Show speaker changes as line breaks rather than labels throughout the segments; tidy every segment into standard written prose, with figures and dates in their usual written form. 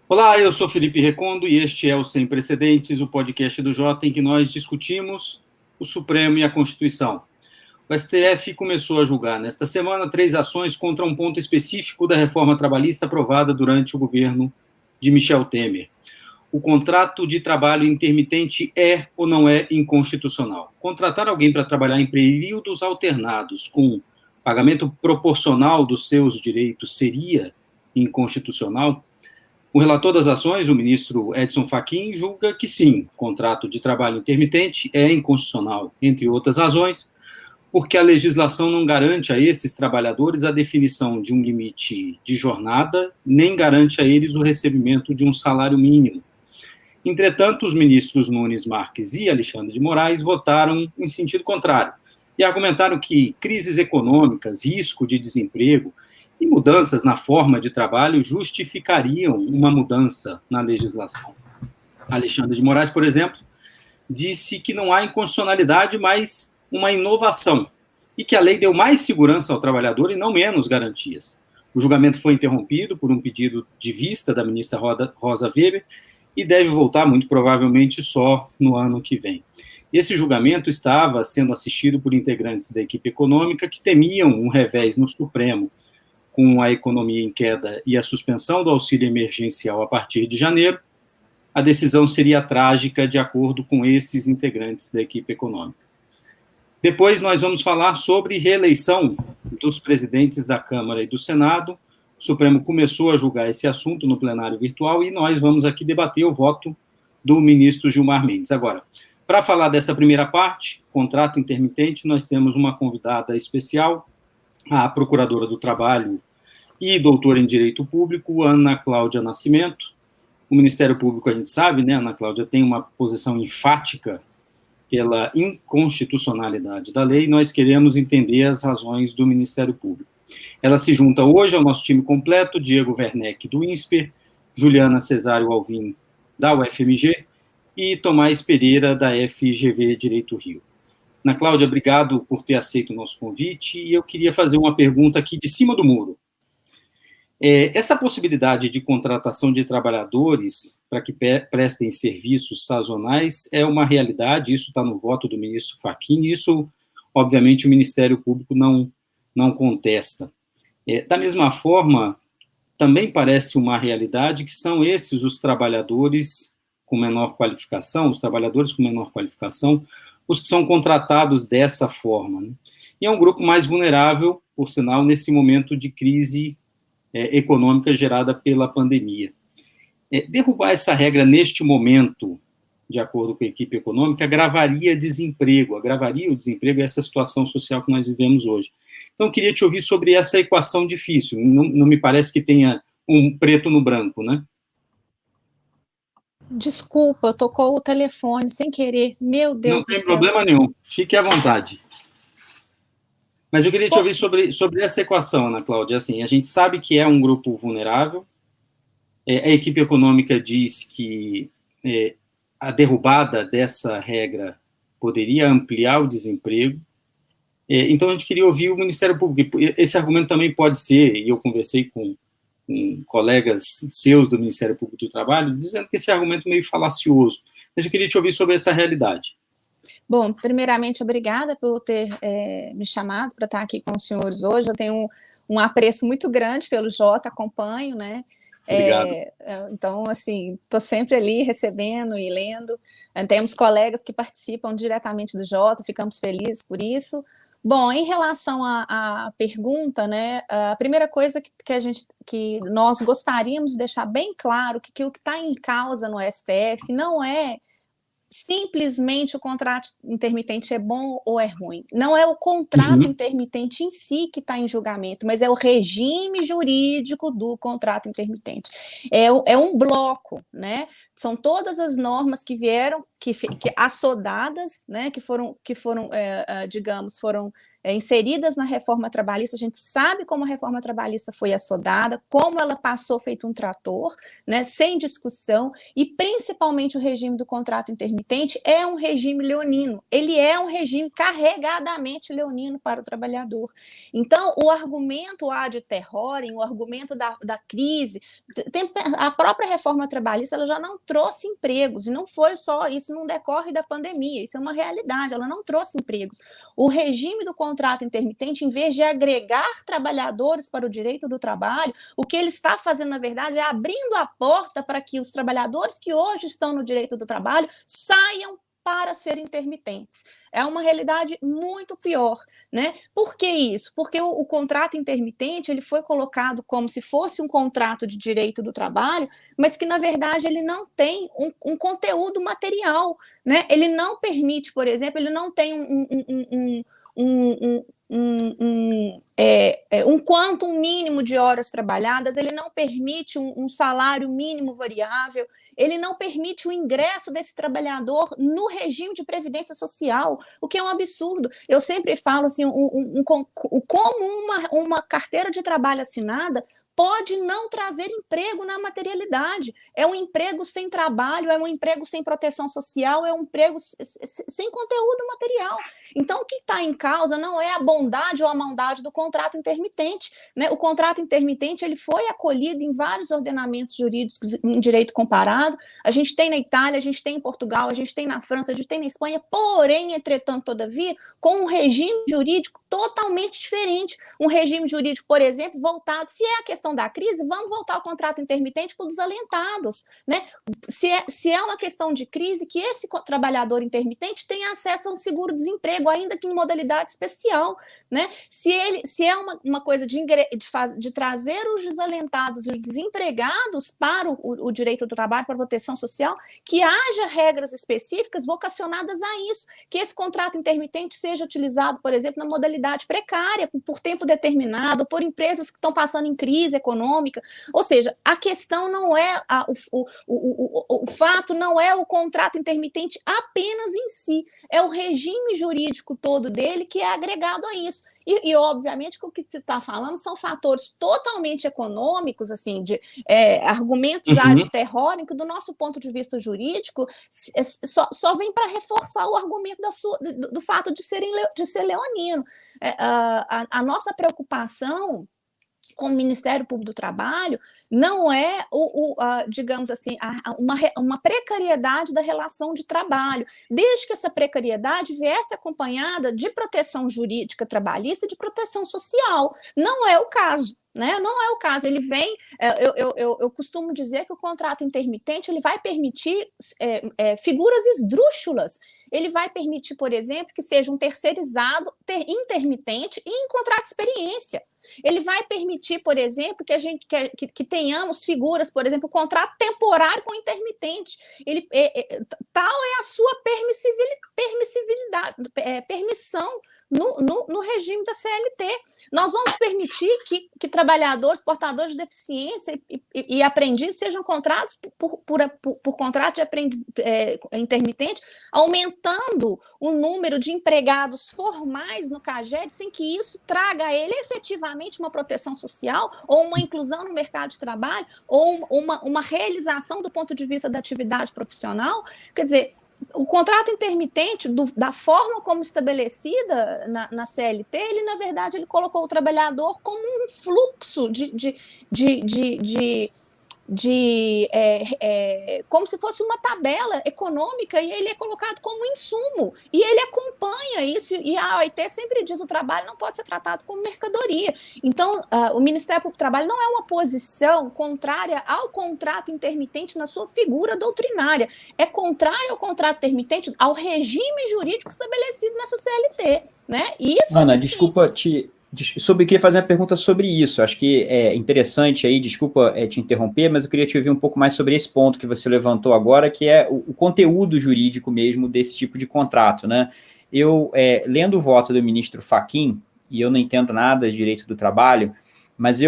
Olá, eu sou Felipe Recondo e este é o Sem Precedentes, o podcast do Jota, em que nós discutimos o Supremo e a Constituição. O STF começou a julgar nesta semana 3 ações contra um ponto específico da reforma trabalhista aprovada durante o governo de Michel Temer. O contrato de trabalho intermitente é ou não é inconstitucional? Contratar alguém para trabalhar em períodos alternados com pagamento proporcional dos seus direitos seria inconstitucional? O relator das ações, o ministro Edson Fachin, julga que sim, o contrato de trabalho intermitente é inconstitucional, entre outras razões, porque a legislação não garante a esses trabalhadores a definição de um limite de jornada, nem garante a eles o recebimento de um salário mínimo. Entretanto, os ministros Nunes Marques e Alexandre de Moraes votaram em sentido contrário e argumentaram que crises econômicas, risco de desemprego e mudanças na forma de trabalho justificariam uma mudança na legislação. Alexandre de Moraes, por exemplo, disse que não há inconstitucionalidade, mas uma inovação, e que a lei deu mais segurança ao trabalhador e não menos garantias. O julgamento foi interrompido por um pedido de vista da ministra Rosa Weber e deve voltar, muito provavelmente, só no ano que vem. Esse julgamento estava sendo assistido por integrantes da equipe econômica que temiam um revés no Supremo, com a economia em queda e a suspensão do auxílio emergencial a partir de janeiro. A decisão seria trágica, de acordo com esses integrantes da equipe econômica. Depois nós vamos falar sobre reeleição dos presidentes da Câmara e do Senado. O Supremo começou a julgar esse assunto no plenário virtual e nós vamos aqui debater o voto do ministro Gilmar Mendes. Agora, para falar dessa primeira parte, contrato intermitente, nós temos uma convidada especial, a Procuradora do Trabalho e doutora em Direito Público, Ana Cláudia Nascimento. O Ministério Público, a gente sabe, né, Ana Cláudia, tem uma posição enfática pela inconstitucionalidade da lei, e nós queremos entender as razões do Ministério Público. Ela se junta hoje ao nosso time completo: Diego Werneck, do INSPER, Juliana Cesário Alvim, da UFMG, e Tomás Pereira, da FGV Direito Rio. Ana Cláudia, obrigado por ter aceito o nosso convite, e eu queria fazer uma pergunta aqui de cima do muro. Essa possibilidade de contratação de trabalhadores para que prestem serviços sazonais é uma realidade, isso está no voto do ministro Fachin, e isso, obviamente, o Ministério Público não contesta. Da mesma forma, também parece uma realidade que são esses os trabalhadores com menor qualificação, os trabalhadores com menor qualificação, os que são contratados dessa forma, né? E é um grupo mais vulnerável, por sinal, nesse momento de crise econômica gerada pela pandemia. Derrubar essa regra neste momento, de acordo com a equipe econômica, agravaria o desemprego e essa situação social que nós vivemos hoje. Então, eu queria te ouvir sobre essa equação difícil. Não me parece que tenha um preto no branco, né?
Desculpa, tocou o telefone sem querer. Meu Deus do céu.
Não tem problema nenhum. Fique à vontade. Mas eu queria te ouvir sobre essa equação, Ana Cláudia. Assim, a gente sabe que é um grupo vulnerável. A equipe econômica diz que a derrubada dessa regra poderia ampliar o desemprego. Então, a gente queria ouvir o Ministério Público. Esse argumento também pode ser, e eu conversei com colegas seus do Ministério Público do Trabalho, dizendo que esse argumento é meio falacioso. Mas eu queria te ouvir sobre essa realidade.
Bom, primeiramente, obrigada por ter me chamado para estar aqui com os senhores hoje. Eu tenho um apreço muito grande pelo Jota, acompanho, né?
Obrigado.
Então, assim, estou sempre ali recebendo e lendo. Temos colegas que participam diretamente do Jota, ficamos felizes por isso. Bom, em relação à pergunta, né, a primeira coisa que nós gostaríamos de deixar bem claro que o que está em causa no STF não é simplesmente o contrato intermitente é bom ou é ruim. Não é o contrato intermitente em si que está em julgamento, mas é o regime jurídico do contrato intermitente. É um bloco, né? São todas as normas que vieram assodadas, né, que foram digamos, foram inseridas na reforma trabalhista. A gente sabe como a reforma trabalhista foi assodada, como ela passou feito um trator, né, sem discussão, e principalmente o regime do contrato intermitente é um regime leonino, ele é um regime carregadamente leonino para o trabalhador. Então, o argumento ad terrorem, o argumento da crise, a própria reforma trabalhista ela já não trouxe empregos, e não foi só isso, não decorre da pandemia, isso é uma realidade, ela não trouxe empregos. O regime do contrato intermitente, em vez de agregar trabalhadores para o direito do trabalho, o que ele está fazendo, na verdade, é abrindo a porta para que os trabalhadores que hoje estão no direito do trabalho saiam para serem intermitentes. É uma realidade muito pior, né? Por que isso? Porque o contrato intermitente ele foi colocado como se fosse um contrato de direito do trabalho, mas que, na verdade, ele não tem um conteúdo material, né? Ele não permite, por exemplo, ele não tem um quantum mínimo de horas trabalhadas, ele não permite um salário mínimo variável, ele não permite o ingresso desse trabalhador no regime de previdência social, o que é um absurdo. Eu sempre falo assim, como uma carteira de trabalho assinada pode não trazer emprego na materialidade. É um emprego sem trabalho, é um emprego sem proteção social, é um emprego sem conteúdo material. Então, o que está em causa não é a bondade ou a maldade do contrato intermitente, né? O contrato intermitente ele foi acolhido em vários ordenamentos jurídicos em direito comparado. A gente tem na Itália, a gente tem em Portugal, a gente tem na França, a gente tem na Espanha, porém, entretanto, todavia, com um regime jurídico totalmente diferente. Um regime jurídico, por exemplo, voltado, se é a questão da crise, vamos voltar ao contrato intermitente para os desalentados, né? Se é uma questão de crise, que esse trabalhador intermitente tenha acesso a um seguro-desemprego, ainda que em modalidade especial, né? Se é uma coisa de trazer os desalentados, os desempregados para o direito do trabalho, para a proteção social, que haja regras específicas vocacionadas a isso, que esse contrato intermitente seja utilizado, por exemplo, na modalidade precária, por tempo determinado, por empresas que estão passando em crise econômica. Ou seja, a questão não é o fato não é o contrato intermitente apenas em si, é o regime jurídico todo dele que é agregado a isso. E obviamente, o que se está falando são fatores totalmente econômicos, assim, de argumentos ad terrorem, que do nosso ponto de vista jurídico só vem para reforçar o argumento do fato de ser leonino. A nossa preocupação com o Ministério Público do Trabalho não é, digamos assim, uma precariedade da relação de trabalho, desde que essa precariedade viesse acompanhada de proteção jurídica trabalhista e de proteção social. Não é o caso. Né? Não é o caso, ele vem, eu costumo dizer que o contrato intermitente ele vai permitir figuras esdrúxulas, ele vai permitir, por exemplo, que seja um terceirizado intermitente e em contrato de experiência. Ele vai permitir, por exemplo, que tenhamos figuras, por exemplo, contrato temporário com intermitente. Tal é a sua permissão no regime da CLT. Nós vamos permitir que trabalhadores, portadores de deficiência e aprendizes sejam contratados por contrato de intermitente, aumentando o número de empregados formais no CAGED, sem que isso traga a ele efetivamente uma proteção social, ou uma inclusão no mercado de trabalho, ou uma realização do ponto de vista da atividade profissional. Quer dizer, o contrato intermitente, da forma como estabelecida na CLT, ele, na verdade, ele colocou o trabalhador como um fluxo como se fosse uma tabela econômica, e ele é colocado como insumo, e ele acompanha isso, e a OIT sempre diz, o trabalho não pode ser tratado como mercadoria. Então, o Ministério Público do Trabalho não é uma posição contrária ao contrato intermitente na sua figura doutrinária, é contrário ao contrato intermitente, ao regime jurídico estabelecido nessa CLT, né? Isso,
Ana, desculpa queria fazer uma pergunta sobre isso. Acho que é interessante aí, desculpa te interromper, mas eu queria te ouvir um pouco mais sobre esse ponto que você levantou agora, que é o conteúdo jurídico mesmo desse tipo de contrato, né? Eu, lendo o voto do ministro Fachin, e eu não entendo nada de direito do trabalho, mas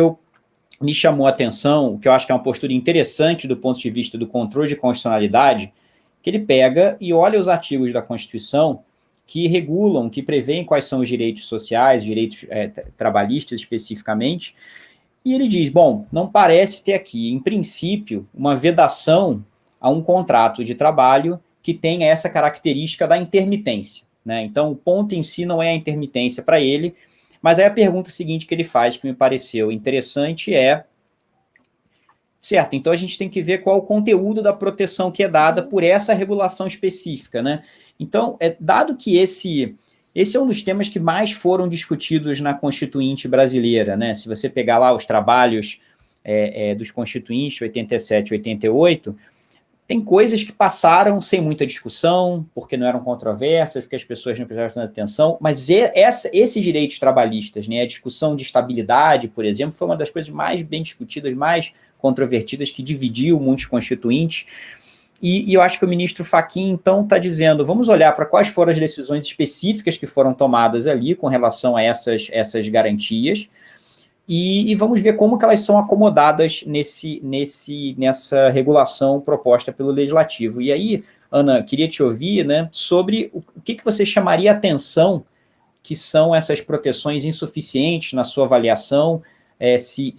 me chamou a atenção, que eu acho que é uma postura interessante do ponto de vista do controle de constitucionalidade, que ele pega e olha os artigos da Constituição que regulam, que prevêem quais são os direitos sociais, direitos trabalhistas especificamente, e ele diz, bom, não parece ter aqui, em princípio, uma vedação a um contrato de trabalho que tenha essa característica da intermitência, né? Então, o ponto em si não é a intermitência para ele, mas aí a pergunta seguinte que ele faz, que me pareceu interessante, é, certo, então a gente tem que ver qual é o conteúdo da proteção que é dada por essa regulação específica, né? Então, dado que esse é um dos temas que mais foram discutidos na Constituinte brasileira, né? Se você pegar lá os trabalhos dos Constituintes, 87 e 88, tem coisas que passaram sem muita discussão, porque não eram controversas, porque as pessoas não prestaram atenção, mas esses direitos trabalhistas, né, a discussão de estabilidade, por exemplo, foi uma das coisas mais bem discutidas, mais controvertidas, que dividiu muitos constituintes, e eu acho que o ministro Fachin, então, está dizendo, vamos olhar para quais foram as decisões específicas que foram tomadas ali com relação a essas garantias, e vamos ver como que elas são acomodadas nessa regulação proposta pelo Legislativo. E aí, Ana, queria te ouvir, né, sobre o que você chamaria atenção que são essas proteções insuficientes na sua avaliação, se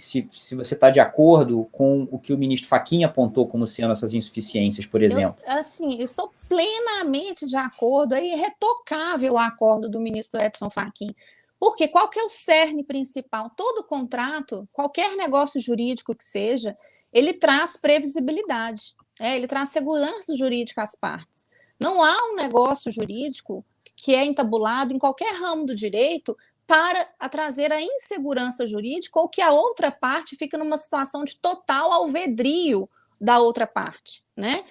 você está de acordo com o que o ministro Fachin apontou como sendo essas insuficiências, por exemplo.
Eu estou plenamente de acordo, é irretocável o acordo do ministro Edson Fachin. Porque qual que é o cerne principal? Todo contrato, qualquer negócio jurídico que seja, ele traz previsibilidade, ele traz segurança jurídica às partes. Não há um negócio jurídico que é entabulado em qualquer ramo do direito para trazer a insegurança jurídica ou que a outra parte fique numa situação de total alvedrio da outra parte, né?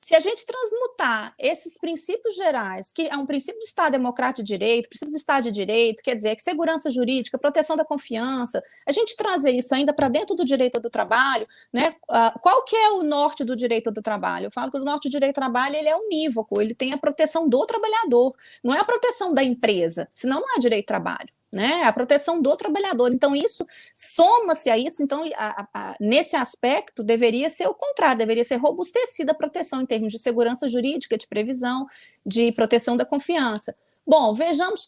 Se a gente transmutar esses princípios gerais, que é um princípio do Estado Democrático de Direito, princípio do Estado de Direito, quer dizer, que segurança jurídica, proteção da confiança, a gente trazer isso ainda para dentro do direito do trabalho, né? Qual que é o norte do direito do trabalho? Eu falo que o norte do direito do trabalho ele é unívoco, ele tem a proteção do trabalhador, não é a proteção da empresa, senão não é direito do trabalho. Né, a proteção do trabalhador. Então, isso soma-se a isso. Então, nesse aspecto, deveria ser o contrário, deveria ser robustecida a proteção em termos de segurança jurídica, de previsão, de proteção da confiança. Bom, vejamos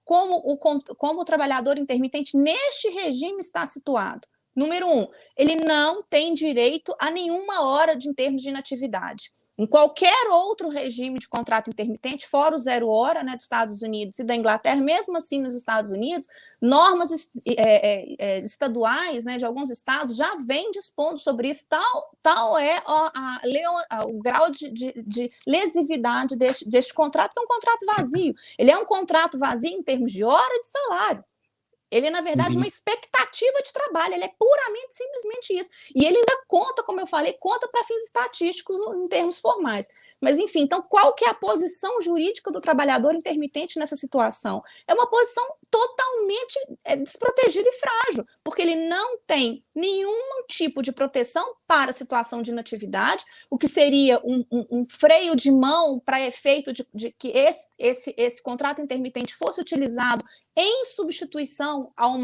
como o trabalhador intermitente neste regime está situado. Número 1, ele não tem direito a nenhuma hora em termos de inatividade. Em qualquer outro regime de contrato intermitente, fora o 0 hora, né, dos Estados Unidos e da Inglaterra, mesmo assim nos Estados Unidos, normas estaduais, né, de alguns estados já vêm dispondo sobre isso, tal é o grau de lesividade deste contrato, que é um contrato vazio. Ele é um contrato vazio em termos de hora e de salário. Ele, na verdade, é uma expectativa de trabalho, ele é puramente, simplesmente isso. E ele ainda conta, como eu falei, conta para fins estatísticos em termos formais. Mas, enfim, então, qual que é a posição jurídica do trabalhador intermitente nessa situação? É uma posição totalmente desprotegida e frágil, porque ele não tem nenhum tipo de proteção para a situação de inatividade, o que seria um freio de mão para efeito de que esse contrato intermitente fosse utilizado em substituição a um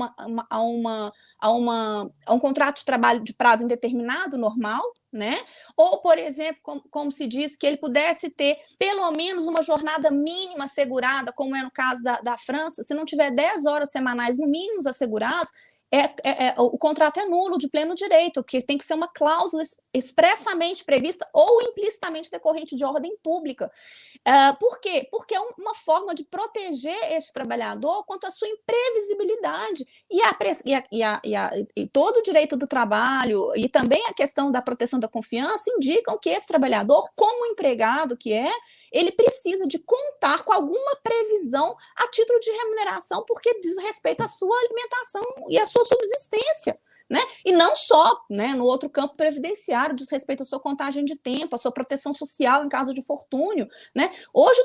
contrato de trabalho de prazo indeterminado normal, né? Ou, por exemplo, como se diz, que ele pudesse ter pelo menos uma jornada mínima assegurada, como é no caso da França, se não tiver 10 horas semanais no mínimo assegurados, o contrato é nulo de pleno direito, porque tem que ser uma cláusula expressamente prevista ou implicitamente decorrente de ordem pública. Por quê? Porque é uma forma de proteger esse trabalhador quanto à sua imprevisibilidade. E todo o direito do trabalho e também a questão da proteção da confiança indicam que esse trabalhador, como empregado que ele precisa de contar com alguma previsão a título de remuneração, porque diz respeito à sua alimentação e à sua subsistência. Né? E não só, né, no outro campo previdenciário, diz respeito à sua contagem de tempo, à sua proteção social em caso de infortúnio. Né? Hoje,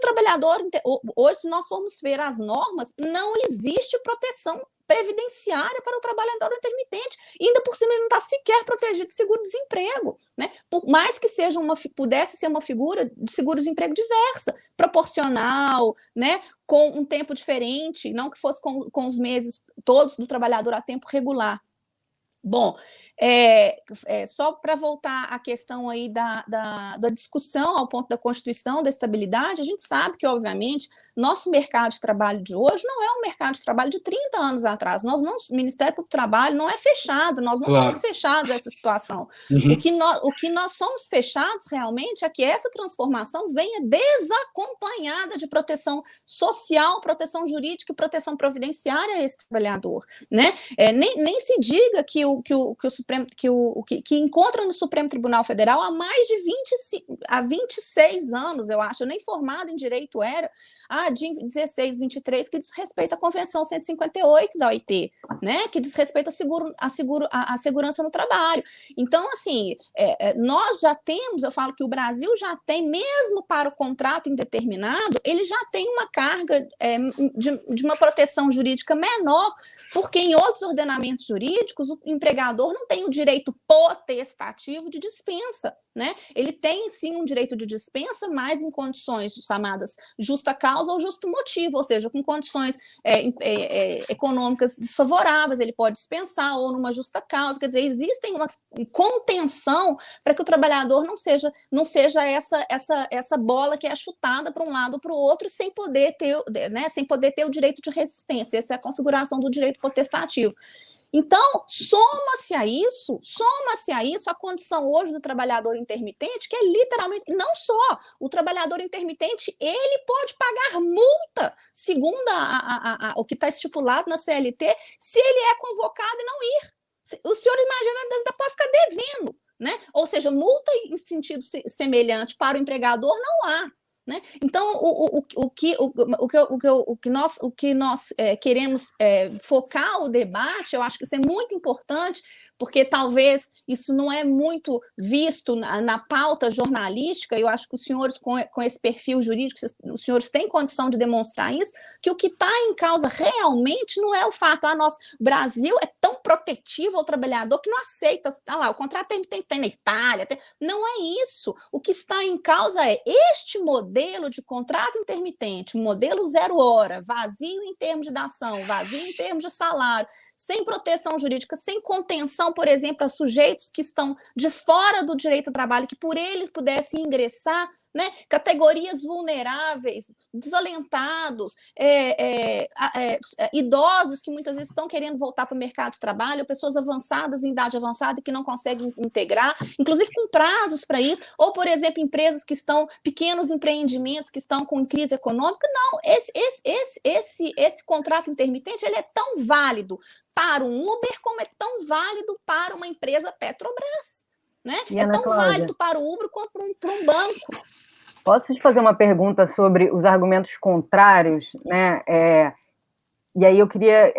hoje, se nós formos ver as normas, não existe proteção previdenciária para o trabalhador intermitente, e ainda por cima ele não está sequer protegido de seguro-desemprego, né? Por mais que pudesse ser uma figura de seguro-desemprego diversa, proporcional, né? Com um tempo diferente, não que fosse com os meses todos do trabalhador a tempo regular. Bom, só para voltar à questão aí da discussão ao ponto da Constituição, da estabilidade, a gente sabe que, obviamente, nosso mercado de trabalho de hoje não é um mercado de trabalho de 30 anos atrás. O Ministério Público do Trabalho não é fechado, nós não somos fechados a essa situação. Uhum. O que nós somos fechados realmente é que essa transformação venha desacompanhada de proteção social, proteção jurídica e proteção providenciária a esse trabalhador, né? Nem se diga que que encontra no Supremo Tribunal Federal há mais de 26 anos, eu acho, eu nem formada em direito era, de 16, 23, que diz respeito à Convenção 158 da OIT, né, que diz respeito à segurança no trabalho. Então, assim, nós já temos, eu falo que o Brasil já tem, mesmo para o contrato indeterminado, ele já tem uma carga de uma proteção jurídica menor, porque em outros ordenamentos jurídicos, o empregador não tem o direito potestativo de dispensa, né? Ele tem, sim, um direito de dispensa, mas em condições chamadas justa causa ou justo motivo, ou seja, com condições econômicas desfavoráveis, ele pode dispensar, ou numa justa causa, quer dizer, existem uma contenção para que o trabalhador não seja essa bola que é chutada para um lado ou para o outro, sem poder ter o direito de resistência. Essa é a configuração do direito potestativo. Então, soma-se a isso a condição hoje do trabalhador intermitente, que é literalmente, não só, o trabalhador intermitente, ele pode pagar multa, segundo o que está estipulado na CLT, se ele é convocado e não ir. O senhor imagina, ainda pode ficar devendo, né? Ou seja, multa em sentido semelhante para o empregador não há. Né? Então, o que nós queremos focar o debate, eu acho que isso é muito importante, porque talvez isso não é muito visto na pauta jornalística. Eu acho que os senhores, com esse perfil jurídico, os senhores têm condição de demonstrar isso, que o que está em causa realmente não é o fato, o Brasil é tão protetivo ao trabalhador que não aceita, o contrato tem na Itália, não é isso. O que está em causa é este modelo de contrato intermitente, um modelo 0 hora, vazio em termos de dação, vazio em termos de salário, sem proteção jurídica, sem contenção, por exemplo, a sujeitos que estão de fora do direito do trabalho, que por ele pudessem ingressar, né? Categorias vulneráveis, desalentados, idosos que muitas vezes estão querendo voltar para o mercado de trabalho, pessoas avançadas, em idade avançada, que não conseguem integrar, inclusive com prazos para isso, ou, por exemplo, empresas que estão, pequenos empreendimentos que estão com crise econômica. Não, esse contrato intermitente, ele é tão válido para um Uber como é tão válido para uma empresa Petrobras, né? É tão válido para o Uber quanto para um banco.
Posso te fazer uma pergunta sobre os argumentos contrários, né? E aí eu queria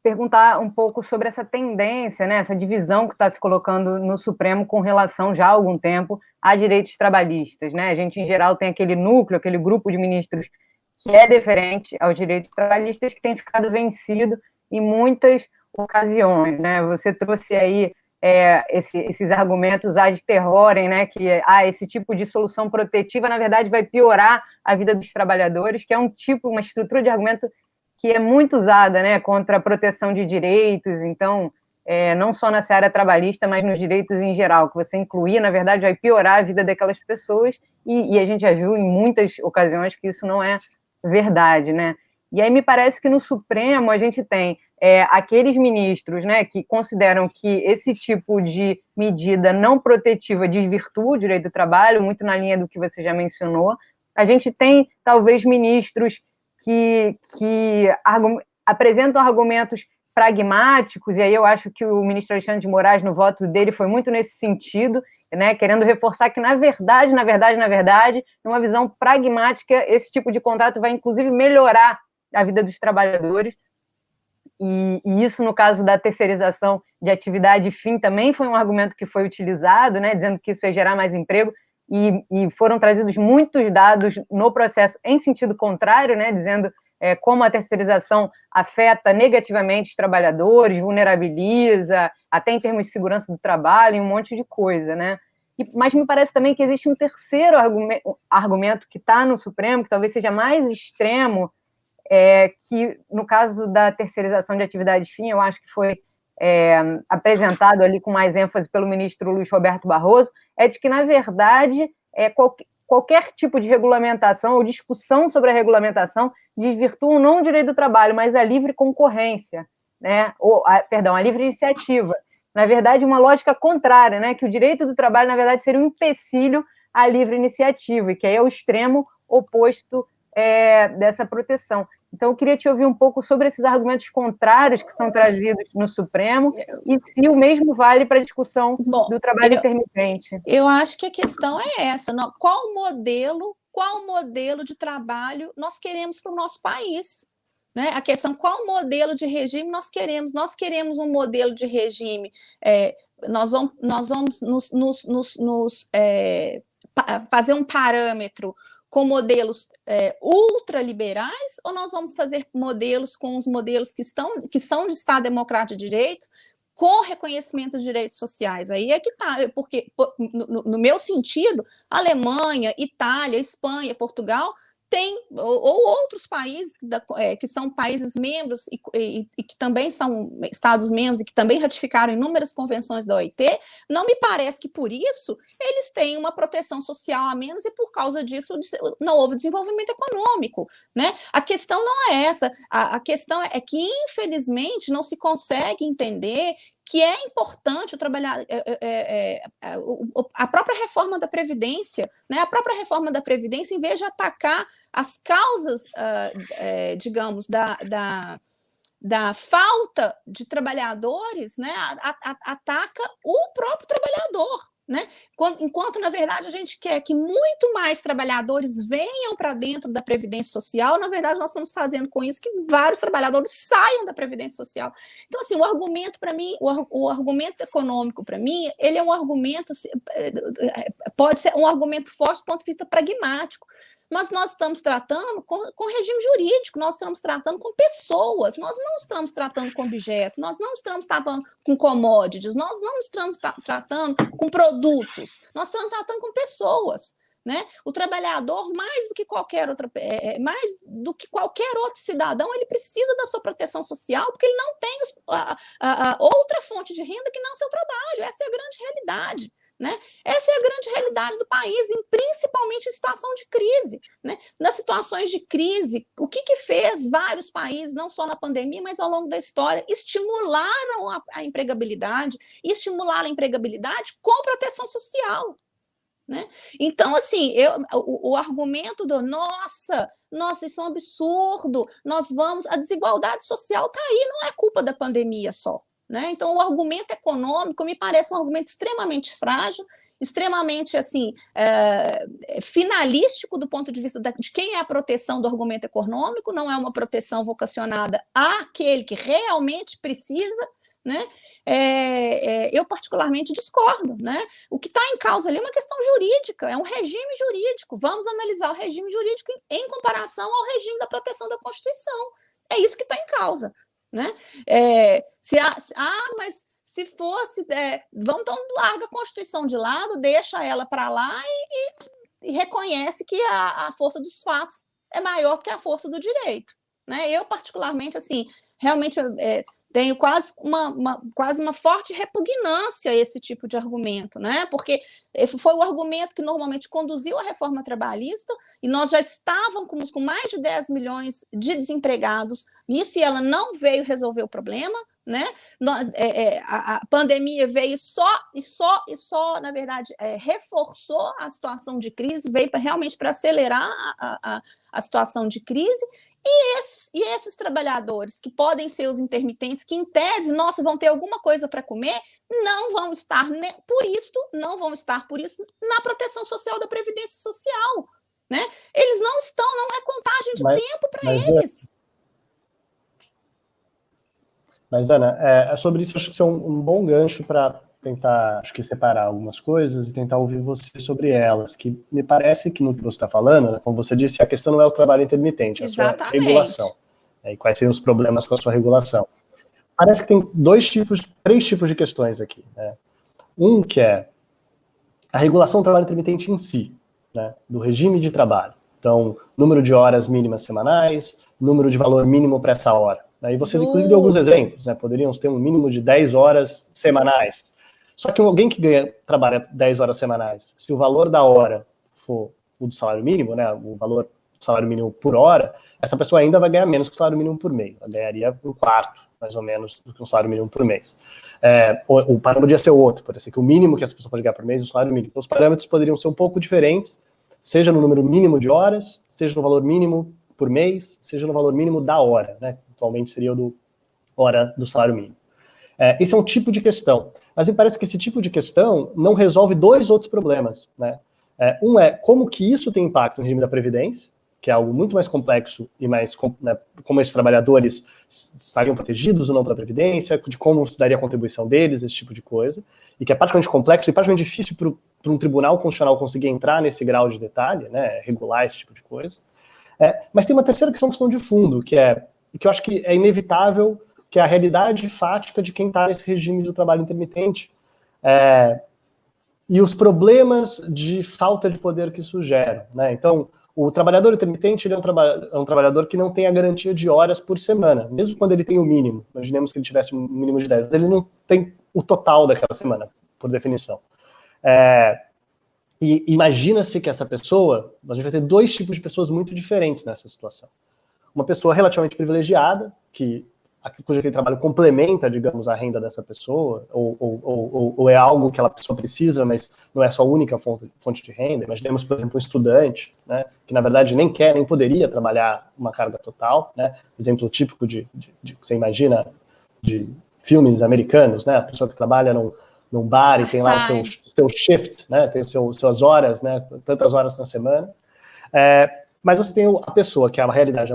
perguntar um pouco sobre essa tendência, né? Essa divisão que está se colocando no Supremo com relação, já há algum tempo, a direitos trabalhistas, né? A gente, em geral, tem aquele núcleo, aquele grupo de ministros que é deferente aos direitos trabalhistas, que tem ficado vencido em muitas ocasiões, né? Você trouxe aí esses argumentos ad terrorem, né, que esse tipo de solução protetiva, na verdade, vai piorar a vida dos trabalhadores, que é uma estrutura de argumento que é muito usada, né, contra a proteção de direitos. Então, não só na seara trabalhista, mas nos direitos em geral, que você incluir, na verdade, vai piorar a vida daquelas pessoas, e a gente já viu em muitas ocasiões que isso não é verdade, né? E aí me parece que no Supremo a gente tem aqueles ministros, né, que consideram que esse tipo de medida não protetiva desvirtua o direito do trabalho, muito na linha do que você já mencionou. A gente tem, talvez, ministros que apresentam argumentos pragmáticos, e aí eu acho que o ministro Alexandre de Moraes, no voto dele, foi muito nesse sentido, né, querendo reforçar que, na verdade, numa visão pragmática, esse tipo de contrato vai, inclusive, melhorar a vida dos trabalhadores. E isso, no caso da terceirização de atividade fim, também foi um argumento que foi utilizado, né, dizendo que isso ia gerar mais emprego, e foram trazidos muitos dados no processo em sentido contrário, né, dizendo como a terceirização afeta negativamente os trabalhadores, vulnerabiliza, até em termos de segurança do trabalho, e um monte de coisa, né? Mas me parece também que existe um terceiro argumento que está no Supremo, que talvez seja mais extremo, que no caso da terceirização de atividade fim, eu acho que foi apresentado ali com mais ênfase pelo ministro Luiz Roberto Barroso, é de que, na verdade, qualquer tipo de regulamentação ou discussão sobre a regulamentação desvirtua não o direito do trabalho, mas a livre concorrência, né? A livre iniciativa. Na verdade, uma lógica contrária, né? Que o direito do trabalho, na verdade, seria um empecilho à livre iniciativa, e que aí é o extremo oposto dessa proteção. Então, eu queria te ouvir um pouco sobre esses argumentos contrários que são trazidos no Supremo e se o mesmo vale para a discussão do trabalho intermitente.
Eu acho que a questão é essa. Qual modelo de trabalho nós queremos para o nosso país? Né? A questão, qual modelo de regime nós queremos? Nós queremos um modelo de regime, nós vamos fazer um parâmetro com modelos ultraliberais, ou nós vamos fazer modelos com os modelos que são de Estado Democrático de Direito, com reconhecimento de direitos sociais? Aí é que está, porque, no meu sentido, Alemanha, Itália, Espanha, Portugal ou outros países que são países membros e que também são Estados membros e que também ratificaram inúmeras convenções da OIT, não me parece que por isso eles têm uma proteção social a menos e por causa disso não houve desenvolvimento econômico, né? A questão não é essa, a questão é que infelizmente não se consegue entender que é importante a própria reforma da Previdência, né? A própria reforma da Previdência, em vez de atacar as causas, digamos, da falta de trabalhadores, né? Ataca o próprio trabalhador, né? Enquanto, na verdade, a gente quer que muito mais trabalhadores venham para dentro da Previdência Social, na verdade, nós estamos fazendo com isso que vários trabalhadores saiam da Previdência Social. Então, assim, o argumento, para mim, o argumento econômico, para mim, ele é um argumento, pode ser um argumento forte do ponto de vista pragmático, mas nós estamos tratando com regime jurídico, nós estamos tratando com pessoas, nós não estamos tratando com objeto, nós não estamos tratando com commodities, nós não estamos tratando com produtos, nós estamos tratando com pessoas, né? O trabalhador, mais do que qualquer outro cidadão, ele precisa da sua proteção social, porque ele não tem outra fonte de renda que não o seu trabalho. Essa é a grande realidade. Né? Essa é a grande realidade do país, principalmente em situação de crise, né? Nas situações de crise, o que fez vários países, não só na pandemia, mas ao longo da história, estimularam a empregabilidade, e estimularam a empregabilidade com proteção social, né? Então, assim, o argumento do nossa, isso é um absurdo, a desigualdade social está aí, não é culpa da pandemia só. Né? Então, o argumento econômico me parece um argumento extremamente frágil, extremamente assim, finalístico do ponto de vista de quem é a proteção do argumento econômico, não é uma proteção vocacionada àquele que realmente precisa, né? Eu particularmente discordo, né? O que está em causa ali é uma questão jurídica, é um regime jurídico. Vamos analisar o regime jurídico em comparação ao regime da proteção da Constituição. É isso que está em causa. Né? Mas se fosse, vamos então larga a Constituição de lado, deixa ela para lá e reconhece que a força dos fatos é maior que a força do direito, né? Eu particularmente, assim, realmente tenho quase uma forte repugnância a esse tipo de argumento, né? Porque foi o argumento que normalmente conduziu a reforma trabalhista, e nós já estávamos com mais de 10 milhões de desempregados nisso, e ela não veio resolver o problema, né? A pandemia veio só, na verdade, reforçou a situação de crise, veio realmente para acelerar a situação de crise. E esses trabalhadores que podem ser os intermitentes, que em tese, nossa, vão ter alguma coisa para comer, não vão estar por isso na proteção social da Previdência Social, né? Eles não estão, não é contagem de tempo para eles.
Mas, Ana, sobre isso, acho que isso é um bom gancho para tentar, separar algumas coisas e tentar ouvir você sobre elas, que me parece que no que você está falando, né, como você disse, a questão não é o trabalho intermitente, é a sua regulação. E quais seriam os problemas com a sua regulação. Parece que tem três tipos de questões aqui. Né? Um que é a regulação do trabalho intermitente em si, né, do regime de trabalho. Então, número de horas mínimas semanais, número de valor mínimo para essa hora. Aí você, inclusive, deu alguns exemplos, né? Poderiam ter um mínimo de 10 horas semanais. Só que alguém que trabalha 10 horas semanais, se o valor da hora for o do salário mínimo, né? O valor do salário mínimo por hora, essa pessoa ainda vai ganhar menos que o salário mínimo por mês. Ela ganharia um quarto, mais ou menos, do que o salário mínimo por mês. O parâmetro podia ser outro, pode ser que o mínimo que essa pessoa pode ganhar por mês é o salário mínimo. Então, os parâmetros poderiam ser um pouco diferentes, seja no número mínimo de horas, seja no valor mínimo por mês, seja no valor mínimo da hora, né? Atualmente seria o do hora do salário mínimo. Esse é um tipo de questão. Mas me parece que esse tipo de questão não resolve dois outros problemas, né? Um é como que isso tem impacto no regime da Previdência, que é algo muito mais complexo e mais, né, como esses trabalhadores estariam protegidos ou não pela Previdência, de como se daria a contribuição deles, esse tipo de coisa, e que é praticamente complexo e praticamente difícil para um tribunal constitucional conseguir entrar nesse grau de detalhe, né, regular esse tipo de coisa. Mas tem uma terceira questão de fundo, que eu acho que é inevitável, que é a realidade fática de quem está nesse regime do trabalho intermitente, e os problemas de falta de poder que isso gera, né? Então, o trabalhador intermitente, ele é um trabalhador que não tem a garantia de horas por semana, mesmo quando ele tem o mínimo. Imaginemos que ele tivesse um mínimo de 10, mas ele não tem o total daquela semana, por definição. E imagina-se que essa pessoa, a gente vai ter dois tipos de pessoas muito diferentes nessa situação. Uma pessoa relativamente privilegiada, cujo aquele trabalho complementa, digamos, a renda dessa pessoa, ou é algo que a pessoa precisa, mas não é sua única fonte de renda. Imaginemos, por exemplo, um estudante, né, que na verdade nem quer, nem poderia trabalhar uma carga total, né, exemplo típico de você imagina, de filmes americanos, né, a pessoa que trabalha num bar e tem lá o seu shift, né, tem suas horas, né, tantas horas na semana. Mas você tem a pessoa, que é uma realidade,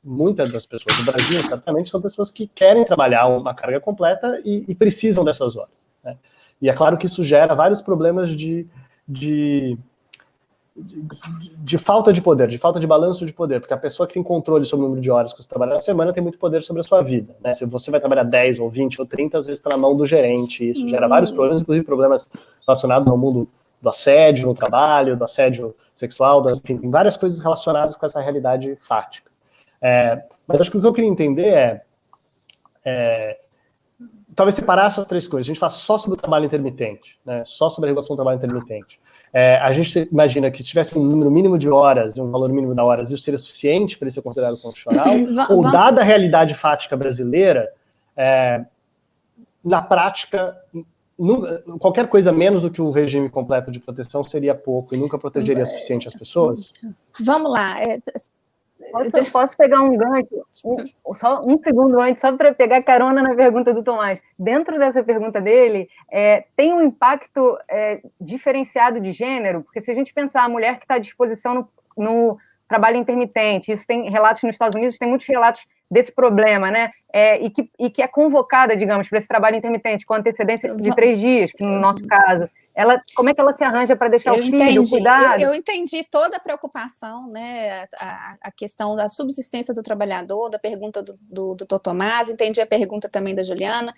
muitas das pessoas do Brasil, certamente, são pessoas que querem trabalhar uma carga completa e precisam dessas horas, né? E é claro que isso gera vários problemas de falta de poder, de falta de balanço de poder, porque a pessoa que tem controle sobre o número de horas que você trabalha na semana tem muito poder sobre a sua vida, né? Se você vai trabalhar 10 ou 20 ou 30, às vezes está na mão do gerente, e isso gera vários problemas, inclusive problemas relacionados ao mundo do assédio no trabalho, do assédio sexual, enfim, tem várias coisas relacionadas com essa realidade fática. Mas acho que o que eu queria entender talvez separar essas três coisas. A gente fala só sobre o trabalho intermitente, né? Só sobre a regulação do trabalho intermitente. A gente imagina que se tivesse um número mínimo de horas, um valor mínimo de horas, isso seria suficiente para ele ser considerado constitucional? Ou, dada a realidade fática brasileira, na prática, qualquer coisa menos do que o regime completo de proteção seria pouco e nunca protegeria suficiente as pessoas?
Vamos lá.
Posso pegar um gancho, só um segundo antes, só para pegar carona na pergunta do Tomás. Dentro dessa pergunta dele, tem um impacto diferenciado de gênero, porque se a gente pensar a mulher que está à disposição no trabalho intermitente, isso tem relatos nos Estados Unidos, tem muitos relatos desse problema, né? E que é convocada, digamos, para esse trabalho intermitente com antecedência de 3 dias, que no nosso caso, como é que ela se arranja para deixar o filho, cuidado?
Eu entendi toda a preocupação, né? A questão da subsistência do trabalhador, da pergunta do Dr. Tomás, entendi a pergunta também da Juliana,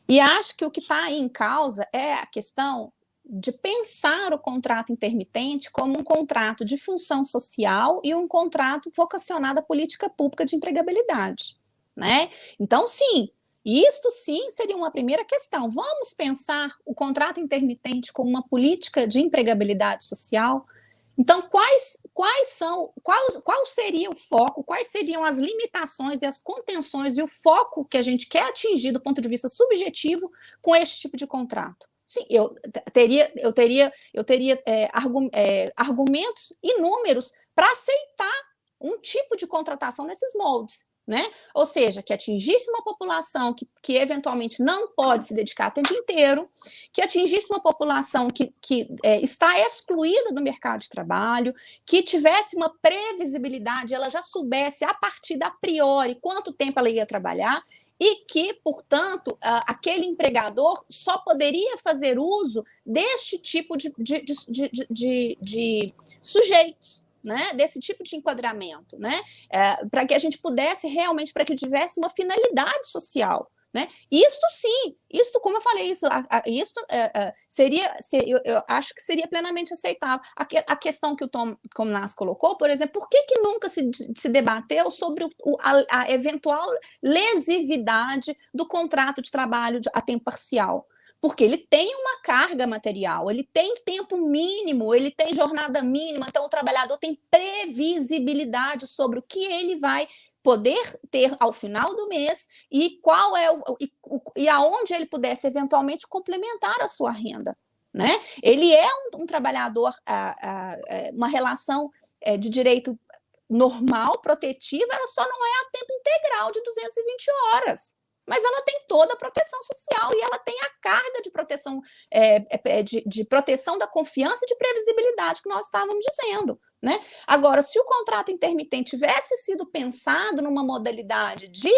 e acho que o que está aí em causa é a questão de pensar o contrato intermitente como um contrato de função social e um contrato vocacionado à política pública de empregabilidade, né? Então, sim, isto sim seria uma primeira questão. Vamos pensar o contrato intermitente como uma política de empregabilidade social? Então, qual seria o foco, quais seriam as limitações e as contenções e o foco que a gente quer atingir do ponto de vista subjetivo com este tipo de contrato? Sim, eu teria argumentos inúmeros para aceitar um tipo de contratação nesses moldes, né? Ou seja, que atingisse uma população que eventualmente não pode se dedicar o tempo inteiro, que atingisse uma população que está excluída do mercado de trabalho, que tivesse uma previsibilidade, ela já soubesse a partir da priori quanto tempo ela ia trabalhar, e que, portanto, aquele empregador só poderia fazer uso deste tipo de sujeitos, né? Desse tipo de enquadramento, né? Para que a gente pudesse realmente, para que tivesse uma finalidade social, né? Isto sim, como eu falei, falei isso, eu acho que seria plenamente aceitável. A questão que o Tom Comnas colocou, por exemplo, por que nunca se debateu sobre a eventual lesividade do contrato de trabalho a tempo parcial? Porque ele tem uma carga material, ele tem tempo mínimo, ele tem jornada mínima, então o trabalhador tem previsibilidade sobre o que ele vai poder ter ao final do mês e qual é e aonde ele pudesse eventualmente complementar a sua renda, né? Ele é um trabalhador, uma relação de direito normal, protetiva, ela só não é a tempo integral de 220 horas. Mas ela tem toda a proteção social e ela tem a carga de proteção, de proteção da confiança e de previsibilidade que nós estávamos dizendo, né? Agora, se o contrato intermitente tivesse sido pensado numa modalidade de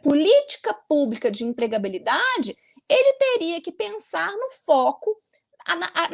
política pública de empregabilidade, ele teria que pensar no foco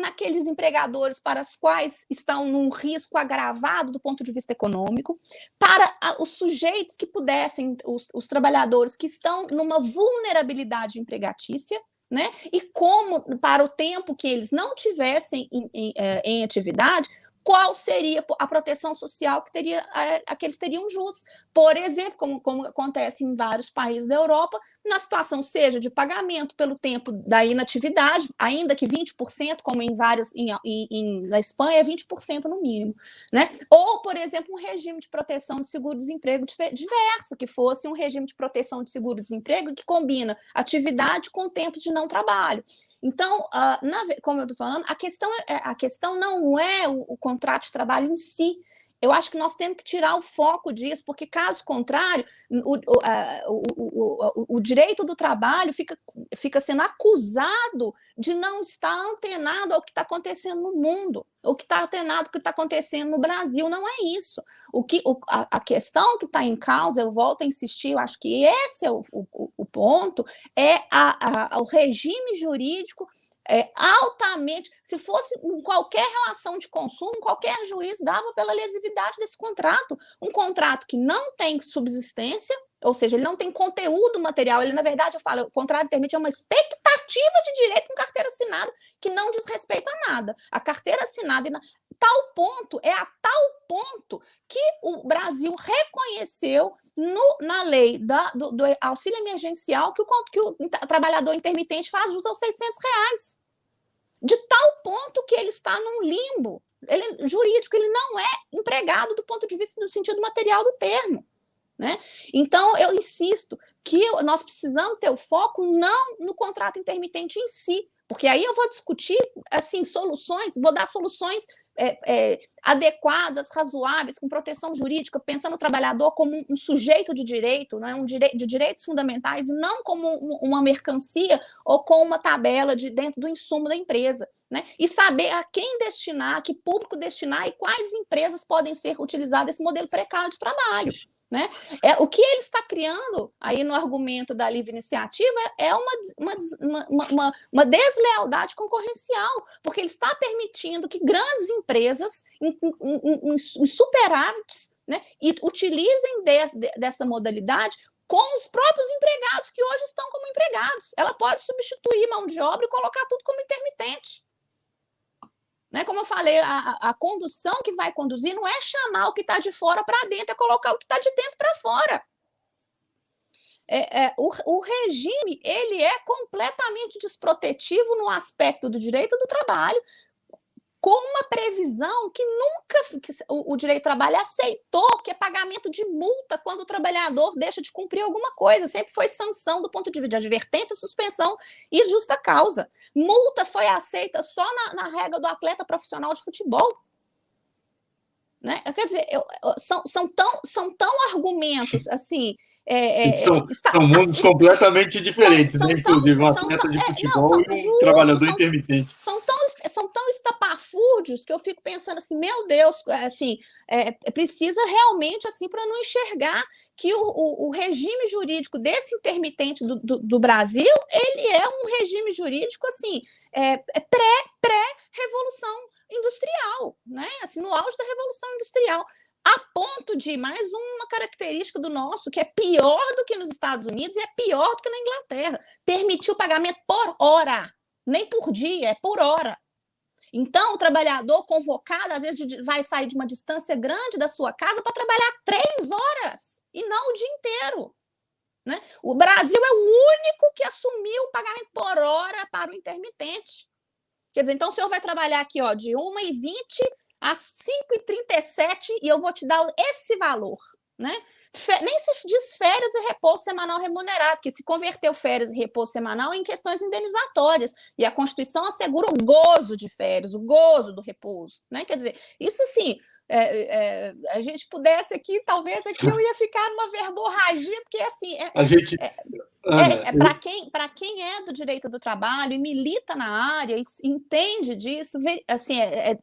naqueles empregadores para os quais estão num risco agravado do ponto de vista econômico, para os sujeitos que pudessem, os trabalhadores que estão numa vulnerabilidade empregatícia, né? E como, para o tempo que eles não tivessem em atividade, qual seria a proteção social que eles teriam jus. Por exemplo, como acontece em vários países da Europa, na situação seja de pagamento pelo tempo da inatividade, ainda que 20%, como na Espanha é 20% no mínimo, né? Ou, por exemplo, um regime de proteção de seguro-desemprego diverso, que fosse um regime de proteção de seguro-desemprego que combina atividade com tempos de não trabalho. Então, como eu estou falando, a questão não é o contrato de trabalho em si. Eu acho que nós temos que tirar o foco disso, porque, caso contrário, o direito do trabalho fica sendo acusado de não estar antenado ao que está acontecendo no mundo, o que está antenado ao que está acontecendo no Brasil. Não é isso. A questão que está em causa, eu volto a insistir, eu acho que esse é o ponto, é o regime jurídico altamente. Se fosse em qualquer relação de consumo, qualquer juiz dava pela lesividade desse contrato. Um contrato que não tem subsistência, ou seja, ele não tem conteúdo material, ele, na verdade, o contrato permite uma expectativa de direito com carteira assinada que não diz respeito a nada. A carteira assinada a tal ponto que o Brasil reconheceu na lei do auxílio emergencial que o trabalhador intermitente faz jus aos R$600. De tal ponto que ele está num limbo jurídico, ele não é empregado do ponto de vista do sentido material do termo, né? Então, eu insisto que nós precisamos ter o foco não no contrato intermitente em si, porque aí eu vou discutir assim, vou dar soluções adequadas, razoáveis, com proteção jurídica, pensando no trabalhador como um sujeito de direito, né, de direitos fundamentais, e não como uma mercancia ou com uma tabela dentro do insumo da empresa, né, e saber a quem destinar, a que público destinar e quais empresas podem ser utilizadas esse modelo precário de trabalho. Né? O que ele está criando aí no argumento da livre iniciativa é uma deslealdade concorrencial, porque ele está permitindo que grandes empresas em superávites, né, utilizem dessa modalidade com os próprios empregados que hoje estão como empregados. Ela pode substituir mão de obra e colocar tudo como intermitente. Né? Como eu falei, a condução que vai conduzir não é chamar o que está de fora para dentro, é colocar o que está de dentro para fora. O regime ele é completamente desprotetivo no aspecto do direito do trabalho, com uma previsão que nunca o direito do trabalho aceitou, que é pagamento de multa quando o trabalhador deixa de cumprir alguma coisa. Sempre foi sanção do ponto de vista de advertência, suspensão e justa causa. Multa foi aceita só na regra do atleta profissional de futebol. Né? Quer dizer, são tão argumentos assim.
São mundos completamente diferentes, né? Inclusive um atleta de futebol e um trabalhador intermitente.
São tão estapafúrdios que eu fico pensando assim, meu Deus, assim, precisa realmente, assim, para não enxergar que o regime jurídico desse intermitente do Brasil, ele é um regime jurídico, assim, pré-revolução industrial, né? Assim, no auge da Revolução Industrial. a ponto de, mais uma característica do nosso, que é pior do que nos Estados Unidos e é pior do que na Inglaterra, permitiu o pagamento por hora, nem por dia, é por hora. Então, o trabalhador convocado, às vezes, vai sair de uma distância grande da sua casa para trabalhar 3 horas, e não o dia inteiro. Né? O Brasil é o único que assumiu o pagamento por hora para o intermitente. Quer dizer, então o senhor vai trabalhar aqui de 1h20 às 5h37 e eu vou te dar esse valor. Né? Nem se diz férias e repouso semanal remunerado, porque se converteu férias e repouso semanal em questões indenizatórias, e a Constituição assegura o gozo de férias, o gozo do repouso. Né? Quer dizer, isso sim, a gente pudesse aqui, talvez aqui eu ia ficar numa verborragia, porque assim, para quem é do direito do trabalho e milita na área e entende disso, assim, é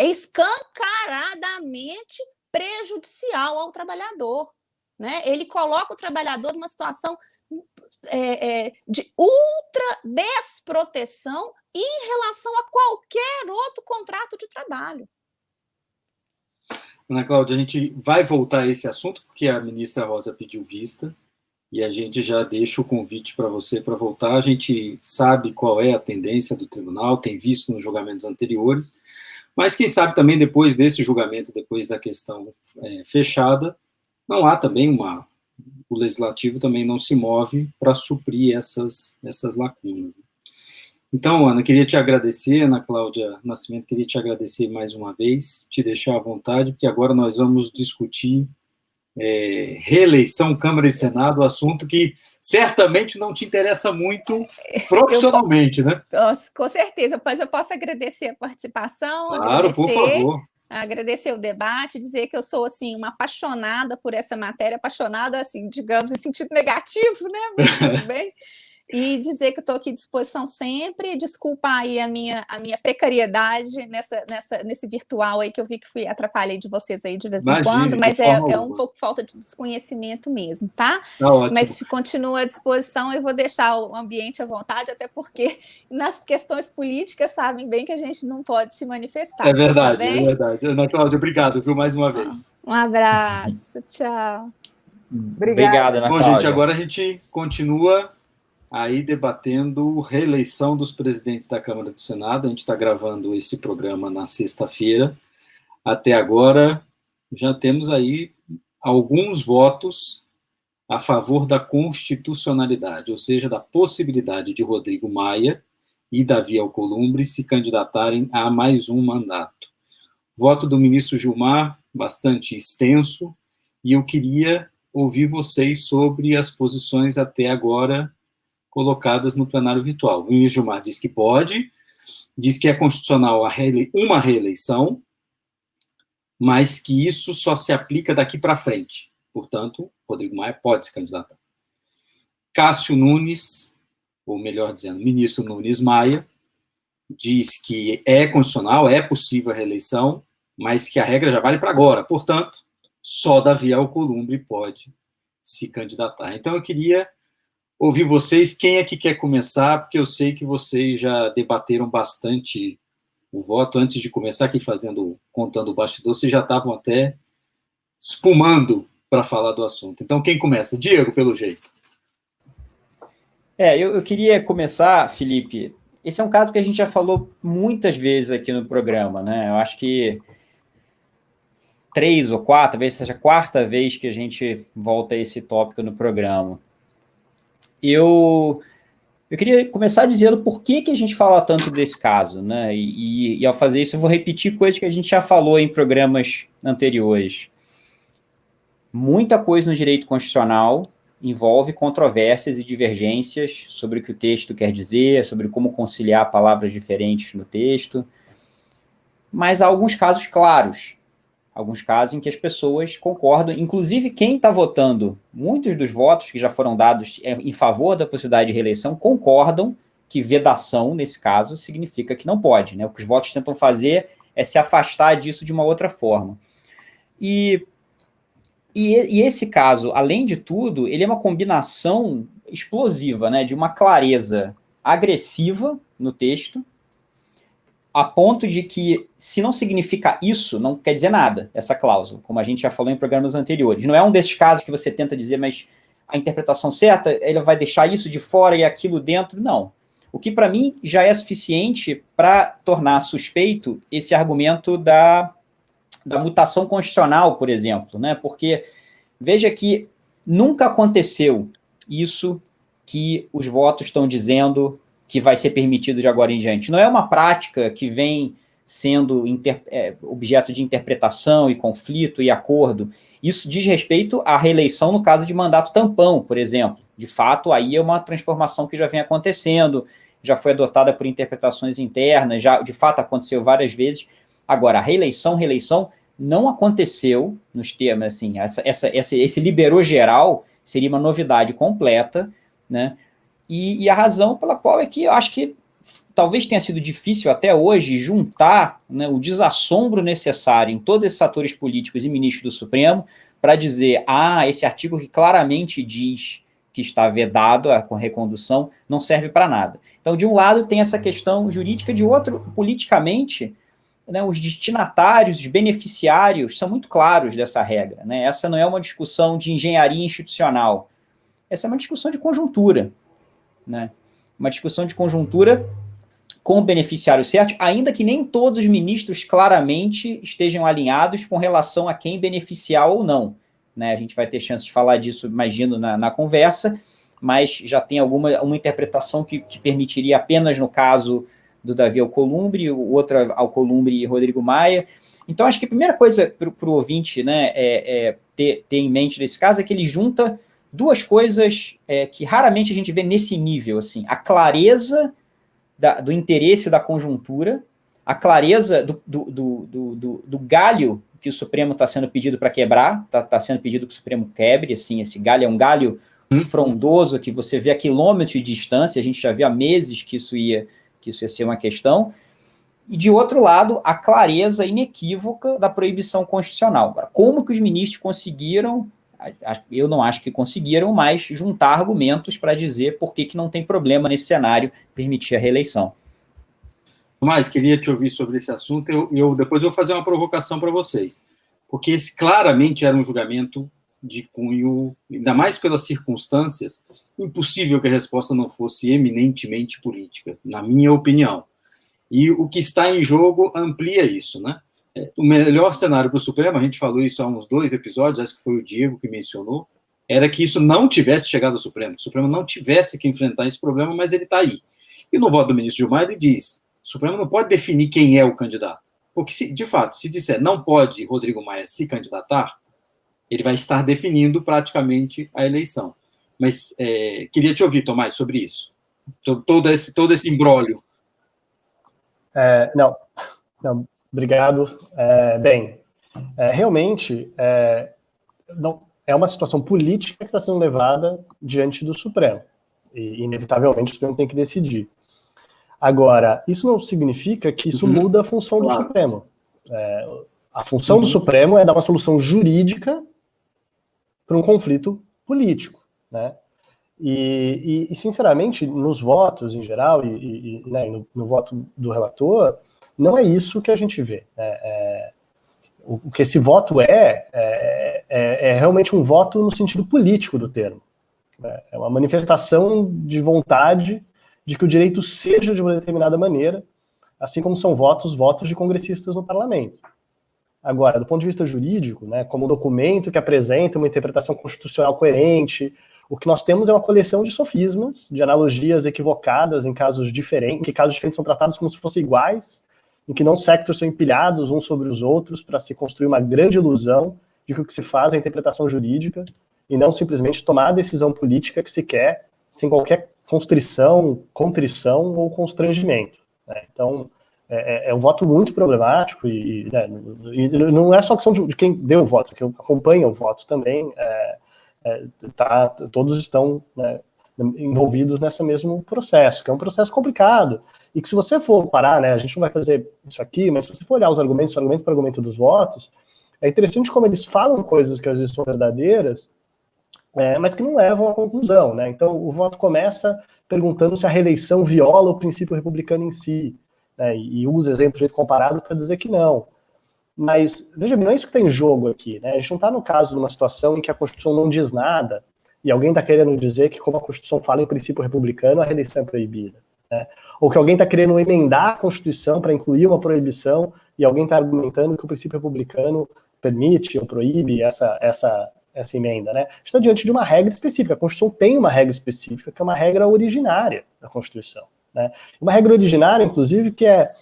escancaradamente prejudicial ao trabalhador, né? Ele coloca o trabalhador numa situação de ultra desproteção em relação a qualquer outro contrato de trabalho.
Ana Cláudia, a gente vai voltar a esse assunto, porque a ministra Rosa pediu vista, e a gente já deixa o convite para você para voltar. A gente sabe qual é a tendência do tribunal, tem visto nos julgamentos anteriores, mas quem sabe também depois desse julgamento, depois da questão fechada, não há também o legislativo também não se move para suprir essas lacunas. Então, Ana, queria te agradecer, Ana Cláudia Nascimento, queria te agradecer mais uma vez, te deixar à vontade, porque agora nós vamos discutir reeleição, Câmara e Senado, assunto que certamente não te interessa muito profissionalmente, né?
Com certeza, mas eu posso agradecer a participação,
claro, por favor.
Agradecer o debate, dizer que eu sou, assim, uma apaixonada por essa matéria, apaixonada, assim, digamos, em sentido negativo, né? Mas tudo bem. E dizer que eu estou aqui à disposição sempre. Desculpa aí a minha precariedade nesse virtual aí, que eu vi que atrapalhei de vocês aí de vez em quando, mas é um pouco falta de desconhecimento mesmo, tá? Mas continua à disposição e vou deixar o ambiente à vontade, até porque nas questões políticas sabem bem que a gente não pode se manifestar.
É verdade, tá bem? É verdade. Ana Cláudia, obrigado, viu, mais uma vez.
Um abraço, tchau.
Obrigado, Ana Cláudia.
Bom, gente, agora a gente continua aí debatendo reeleição dos presidentes da Câmara e do Senado. A gente está gravando esse programa na sexta-feira. Até agora, já temos aí alguns votos a favor da constitucionalidade, ou seja, da possibilidade de Rodrigo Maia e Davi Alcolumbre se candidatarem a mais um mandato. Voto do ministro Gilmar, bastante extenso, e eu queria ouvir vocês sobre as posições até agora colocadas no plenário virtual. O ministro Gilmar diz que pode, diz que é constitucional uma reeleição, mas que isso só se aplica daqui para frente. Portanto, Rodrigo Maia pode se candidatar. Cássio Nunes, ou melhor dizendo, ministro Nunes Maia, diz que é constitucional, é possível a reeleição, mas que a regra já vale para agora. Portanto, só Davi Alcolumbre pode se candidatar. Então, eu queria ouvir vocês. Quem é que quer começar? Porque eu sei que vocês já debateram bastante o voto antes de começar aqui contando o bastidor, vocês já estavam até espumando para falar do assunto. Então, quem começa? Diego, pelo jeito.
Eu queria começar, Felipe. Esse é um caso que a gente já falou muitas vezes aqui no programa, né? Eu acho que 3 ou 4, talvez seja a 4ª vez que a gente volta a esse tópico no programa. Eu queria começar dizendo por que a gente fala tanto desse caso, né? E ao fazer isso, eu vou repetir coisas que a gente já falou em programas anteriores. Muita coisa no direito constitucional envolve controvérsias e divergências sobre o que o texto quer dizer, sobre como conciliar palavras diferentes no texto. Mas há alguns casos claros. Alguns casos em que as pessoas concordam, inclusive quem está votando, muitos dos votos que já foram dados em favor da possibilidade de reeleição concordam que vedação, nesse caso, significa que não pode, né? O que os votos tentam fazer é se afastar disso de uma outra forma. E esse caso, além de tudo, ele é uma combinação explosiva, né? De uma clareza agressiva no texto, a ponto de que, se não significa isso, não quer dizer nada, essa cláusula, como a gente já falou em programas anteriores. Não é um desses casos que você tenta dizer, mas a interpretação certa, ele vai deixar isso de fora e aquilo dentro, não. O que, para mim, já é suficiente para tornar suspeito esse argumento da mutação constitucional, por exemplo, né? Porque, veja que nunca aconteceu isso que os votos estão dizendo que vai ser permitido de agora em diante. Não é uma prática que vem sendo objeto de interpretação e conflito e acordo. Isso diz respeito à reeleição no caso de mandato tampão, por exemplo. De fato, aí é uma transformação que já vem acontecendo, já foi adotada por interpretações internas, já de fato aconteceu várias vezes. Agora, a reeleição não aconteceu nos termos, assim, esse liberou geral seria uma novidade completa, né? E a razão pela qual é que eu acho que talvez tenha sido difícil até hoje juntar, né, o desassombro necessário em todos esses atores políticos e ministros do Supremo para dizer, esse artigo que claramente diz que está vedado com recondução não serve para nada. Então, de um lado, tem essa questão jurídica, de outro, politicamente, né, os destinatários, os beneficiários são muito claros dessa regra, né? Essa não é uma discussão de engenharia institucional, essa é uma discussão de conjuntura, né? Uma discussão de conjuntura com o beneficiário certo, ainda que nem todos os ministros claramente estejam alinhados com relação a quem beneficiar ou não, né? A gente vai ter chance de falar disso, imagino, na conversa, mas já tem uma interpretação que permitiria apenas no caso do Davi Alcolumbre, outra Alcolumbre e Rodrigo Maia. Então, acho que a primeira coisa para o ouvinte, né, ter em mente nesse caso é que ele junta duas coisas que raramente a gente vê nesse nível, assim, a clareza do interesse da conjuntura, a clareza do galho que o Supremo está sendo pedido para quebrar, está sendo pedido que o Supremo quebre, assim, esse galho é um galho frondoso que você vê a quilômetros de distância, a gente já viu há meses que isso ia ser uma questão, e de outro lado, a clareza inequívoca da proibição constitucional. Agora, como que os ministros conseguiram, eu não acho que conseguiram, mas juntar argumentos para dizer por que não tem problema nesse cenário permitir a reeleição.
Mas queria te ouvir sobre esse assunto, depois eu vou fazer uma provocação para vocês, porque esse claramente era um julgamento de cunho, ainda mais pelas circunstâncias, impossível que a resposta não fosse eminentemente política, na minha opinião. E o que está em jogo amplia isso, né? O melhor cenário para o Supremo, a gente falou isso há uns 2 episódios, acho que foi o Diego que mencionou, era que isso não tivesse chegado ao Supremo, o Supremo não tivesse que enfrentar esse problema, mas ele está aí. E no voto do ministro Gilmar, ele diz, o Supremo não pode definir quem é o candidato, porque, de fato, se disser não pode Rodrigo Maia se candidatar, ele vai estar definindo praticamente a eleição. Mas queria te ouvir, Tomás, sobre isso. Todo esse imbróglio.
Não, obrigado. Realmente, não, é uma situação política que está sendo levada diante do Supremo. E, inevitavelmente, o Supremo tem que decidir. Agora, isso não significa que isso muda a função do Supremo. A função do Supremo é dar uma solução jurídica para um conflito político, né? E, sinceramente, nos votos em geral, né, no voto do relator, não é isso que a gente vê, né? O que esse voto é realmente um voto no sentido político do termo, né? É uma manifestação de vontade de que o direito seja de uma determinada maneira, assim como são votos de congressistas no parlamento. Agora, do ponto de vista jurídico, né, como documento que apresenta uma interpretação constitucional coerente, o que nós temos é uma coleção de sofismas, de analogias equivocadas em casos diferentes, em que casos diferentes são tratados como se fossem iguais, em que não sectors são empilhados uns sobre os outros para se construir uma grande ilusão de que o que se faz é a interpretação jurídica e não simplesmente tomar a decisão política que se quer sem qualquer contrição ou constrangimento, né? Então, é um voto muito problemático e não é só questão de quem deu o voto, que acompanha o voto também, todos estão, né, envolvidos nesse mesmo processo, que é um processo complicado, e que se você for parar, né, a gente não vai fazer isso aqui, mas se você for olhar os argumentos, argumento por argumento dos votos, é interessante como eles falam coisas que às vezes são verdadeiras, mas que não levam à conclusão, né? Então o voto começa perguntando se a reeleição viola o princípio republicano em si. né, e usa exemplo de jeito comparado para dizer que não. Mas, veja bem, não é isso que está em jogo aqui, né? A gente não está no caso de uma situação em que a Constituição não diz nada e alguém está querendo dizer que, como a Constituição fala em princípio republicano, a reeleição é proibida, né? Ou que alguém está querendo emendar a Constituição para incluir uma proibição e alguém está argumentando que o princípio republicano permite ou proíbe essa emenda, né? A gente está diante de uma regra específica. A Constituição tem uma regra específica, que é uma regra originária da Constituição, né? Uma regra originária, inclusive, que é,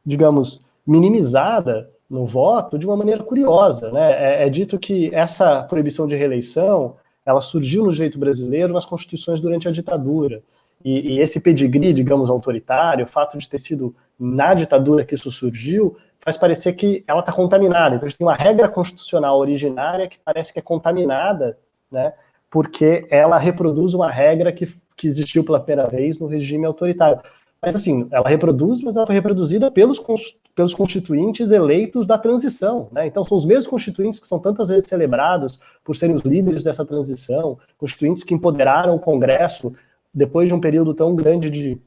digamos, minimizada no voto de uma maneira curiosa, né? É dito que essa proibição de reeleição, ela surgiu no direito brasileiro nas constituições durante a ditadura. E esse pedigree, digamos, autoritário, o fato de ter sido na ditadura que isso surgiu, faz parecer que ela está contaminada. Então a gente tem uma regra constitucional originária que parece que é contaminada, né? Porque ela reproduz uma regra que existiu pela primeira vez no regime autoritário. Mas assim, ela reproduz, mas ela foi reproduzida pelos constituintes eleitos da transição, né? Então são os mesmos constituintes que são tantas vezes celebrados por serem os líderes dessa transição, constituintes que empoderaram o Congresso depois de um período tão grande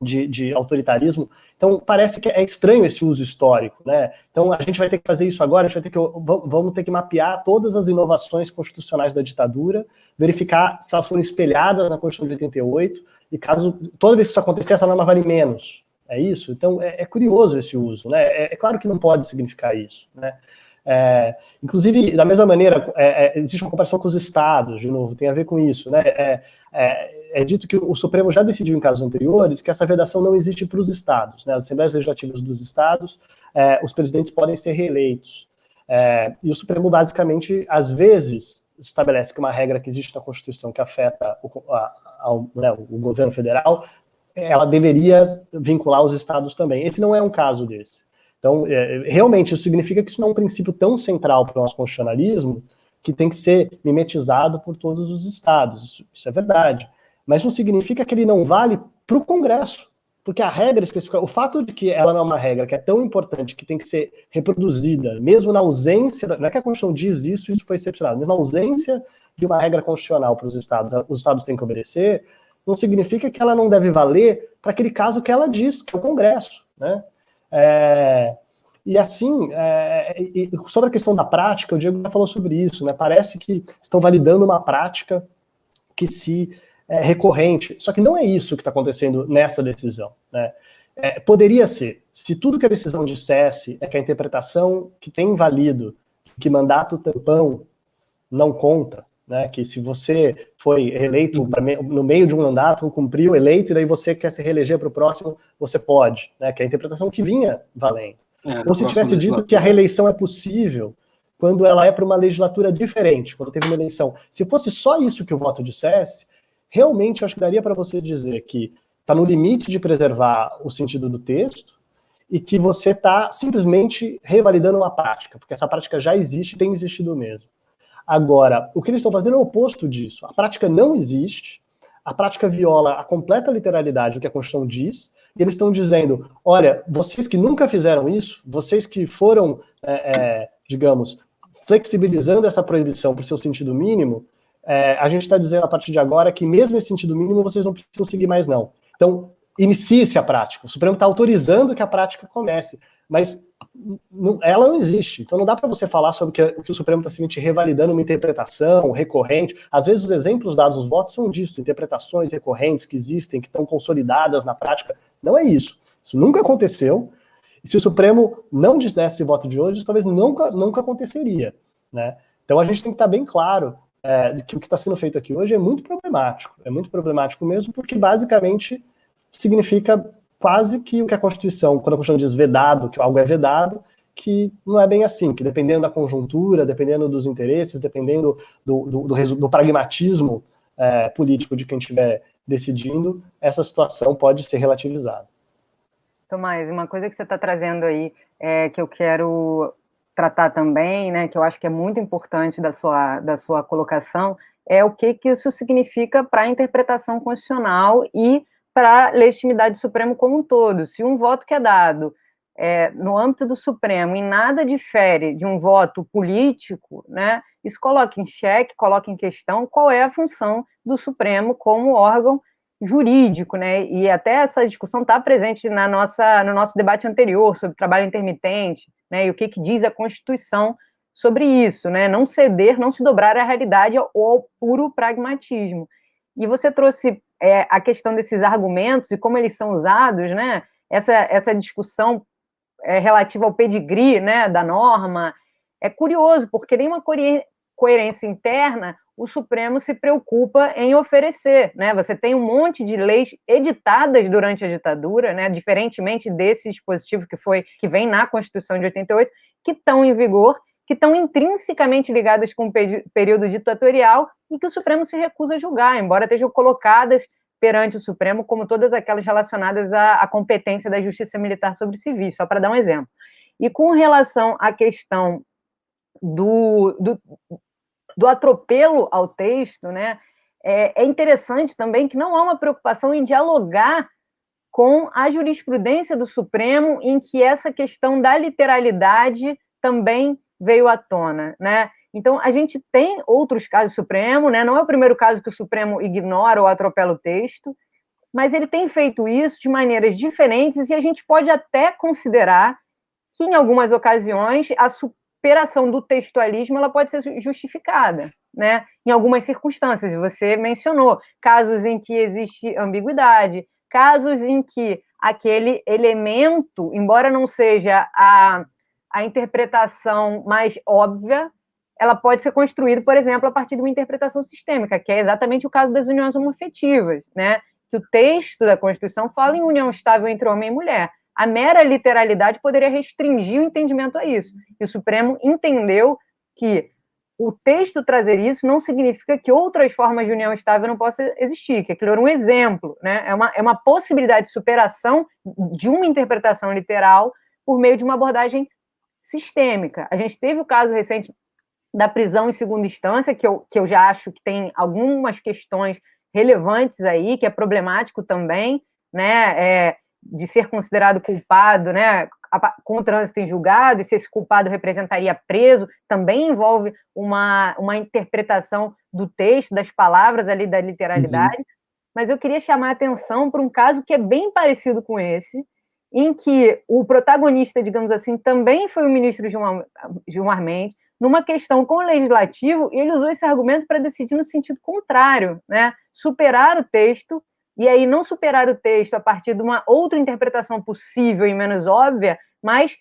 de autoritarismo. Então parece que é estranho esse uso histórico, né? Então a gente vai ter que fazer isso agora, vamos ter que mapear todas as inovações constitucionais da ditadura, verificar se elas foram espelhadas na Constituição de 88, e caso toda vez que isso acontecer, essa norma vale menos. É isso? Então é curioso esse uso, né? É claro que não pode significar isso, né? Inclusive, da mesma maneira, existe uma comparação com os estados, de novo, tem a ver com isso, né? É dito que o Supremo já decidiu em casos anteriores que essa vedação não existe para os estados, né? As assembleias legislativas dos estados, os presidentes podem ser reeleitos. E o Supremo, basicamente, às vezes, estabelece que uma regra que existe na Constituição que afeta o governo federal, ela deveria vincular os estados também. Esse não é um caso desse. Então, realmente, isso significa que isso não é um princípio tão central para o nosso constitucionalismo que tem que ser mimetizado por todos os estados. Isso é verdade. Mas não significa que ele não vale para o Congresso. Porque a regra específica, o fato de que ela não é uma regra que é tão importante, que tem que ser reproduzida, mesmo na ausência, não é que a Constituição diz isso foi excepcional, mas na ausência de uma regra constitucional para os estados têm que obedecer, não significa que ela não deve valer para aquele caso que ela diz, que é o Congresso, né? E assim, sobre a questão da prática, o Diego já falou sobre isso, né? Parece que estão validando uma prática que é recorrente, só que não é isso que está acontecendo nessa decisão, né? Poderia ser, se tudo que a decisão dissesse é que a interpretação que tem valido, que mandato tampão não conta, né? Que se você foi eleito no meio de um mandato, cumpriu, eleito, e daí você quer se reeleger para o próximo, você pode, né? Que é a interpretação que vinha valendo. Ou se tivesse dito que a reeleição é possível quando ela é para uma legislatura diferente, quando teve uma eleição. Se fosse só isso que o voto dissesse, realmente eu acho que daria para você dizer que está no limite de preservar o sentido do texto e que você está simplesmente revalidando uma prática, porque essa prática já existe e tem existido mesmo. Agora, o que eles estão fazendo é o oposto disso. A prática não existe, a prática viola a completa literalidade do que a Constituição diz, e eles estão dizendo, olha, vocês que nunca fizeram isso, vocês que foram, digamos, flexibilizando essa proibição para o seu sentido mínimo, a gente está dizendo a partir de agora que mesmo esse sentido mínimo vocês não precisam seguir mais não. Então, inicie-se a prática. O Supremo está autorizando que a prática comece, mas ela não existe. Então não dá para você falar sobre que o Supremo está simplesmente revalidando uma interpretação recorrente. Às vezes os exemplos dados nos votos são disso, interpretações recorrentes que existem, que estão consolidadas na prática. Não é isso. Isso nunca aconteceu. E se o Supremo não desse esse voto de hoje, talvez nunca aconteceria, né? Então a gente tem que estar bem claro que o que está sendo feito aqui hoje é muito problemático mesmo, porque basicamente significa quase que o que a Constituição, quando a Constituição diz vedado, que algo é vedado, que não é bem assim, que dependendo da conjuntura, dependendo dos interesses, dependendo do pragmatismo político de quem estiver decidindo, essa situação pode ser relativizada.
Tomás, uma coisa que você está trazendo aí, que eu quero tratar também, né, que eu acho que é muito importante da sua colocação, é o que isso significa para a interpretação constitucional e para a legitimidade do Supremo como um todo. Se um voto que é dado no âmbito do Supremo em nada difere de um voto político, né, isso coloca em xeque, coloca em questão qual é a função do Supremo como órgão jurídico, né? E até essa discussão está presente no nosso debate anterior sobre trabalho intermitente, né? E o que diz a Constituição sobre isso, né? Não ceder, não se dobrar à realidade ou ao puro pragmatismo. E você trouxe a questão desses argumentos e como eles são usados, né? Essa discussão relativa ao pedigree, né, da norma, é curioso, porque nenhuma coerência interna o Supremo se preocupa em oferecer, né? Você tem um monte de leis editadas durante a ditadura, né, diferentemente desse dispositivo que vem na Constituição de 88, que estão em vigor, que estão intrinsecamente ligadas com o período ditatorial e que o Supremo se recusa a julgar, embora estejam colocadas perante o Supremo, como todas aquelas relacionadas à competência da justiça militar sobre civis, só para dar um exemplo. E com relação à questão do atropelo ao texto, né, é interessante também que não há uma preocupação em dialogar com a jurisprudência do Supremo, em que essa questão da literalidade também veio à tona, né? Então, a gente tem outros casos do Supremo, né? Não é o primeiro caso que o Supremo ignora ou atropela o texto, mas ele tem feito isso de maneiras diferentes e a gente pode até considerar que, em algumas ocasiões, a superação do textualismo ela pode ser justificada, né? Em algumas circunstâncias, você mencionou casos em que existe ambiguidade, casos em que aquele elemento, embora não seja a interpretação mais óbvia, ela pode ser construída, por exemplo, a partir de uma interpretação sistêmica, que é exatamente o caso das uniões homoafetivas, né? Que o texto da Constituição fala em união estável entre homem e mulher. A mera literalidade poderia restringir o entendimento a isso. E o Supremo entendeu que o texto trazer isso não significa que outras formas de união estável não possam existir, que aquilo era um exemplo, né? É uma possibilidade de superação de uma interpretação literal por meio de uma abordagem sistêmica. A gente teve o caso recente da prisão em segunda instância, que eu já acho que tem algumas questões relevantes aí, que é problemático também, né, de ser considerado culpado, né, com o trânsito em julgado, e se esse culpado representaria preso, também envolve uma interpretação do texto, das palavras ali, da literalidade, mas eu queria chamar a atenção para um caso que é bem parecido com esse, em que o protagonista, digamos assim, também foi o ministro Gilmar Mendes, numa questão com o legislativo, e ele usou esse argumento para decidir no sentido contrário, né? Superar o texto, e aí não superar o texto a partir de uma outra interpretação possível e menos óbvia, mas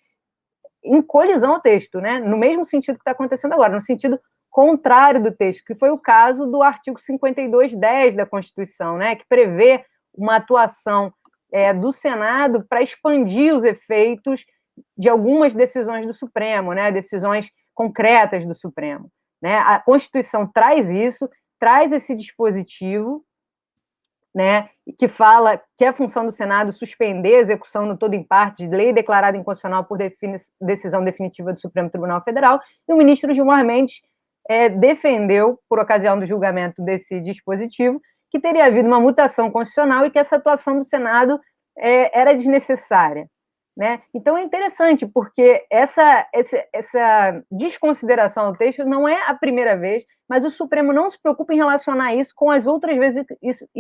em colisão ao texto, né? No mesmo sentido que está acontecendo agora, no sentido contrário do texto, que foi o caso do artigo 5210 da Constituição, né? Que prevê uma atuação do Senado para expandir os efeitos de algumas decisões do Supremo, né? Decisões concretas do Supremo, né? A Constituição traz isso, traz esse dispositivo, né, que fala que é a função do Senado suspender a execução no todo em parte de lei declarada inconstitucional por decisão definitiva do Supremo Tribunal Federal, e o ministro Gilmar Mendes defendeu, por ocasião do julgamento desse dispositivo, que teria havido uma mutação constitucional e que essa atuação do Senado era desnecessária. Né? Então é interessante, porque essa desconsideração ao texto não é a primeira vez, mas o Supremo não se preocupa em relacionar isso com as outras vezes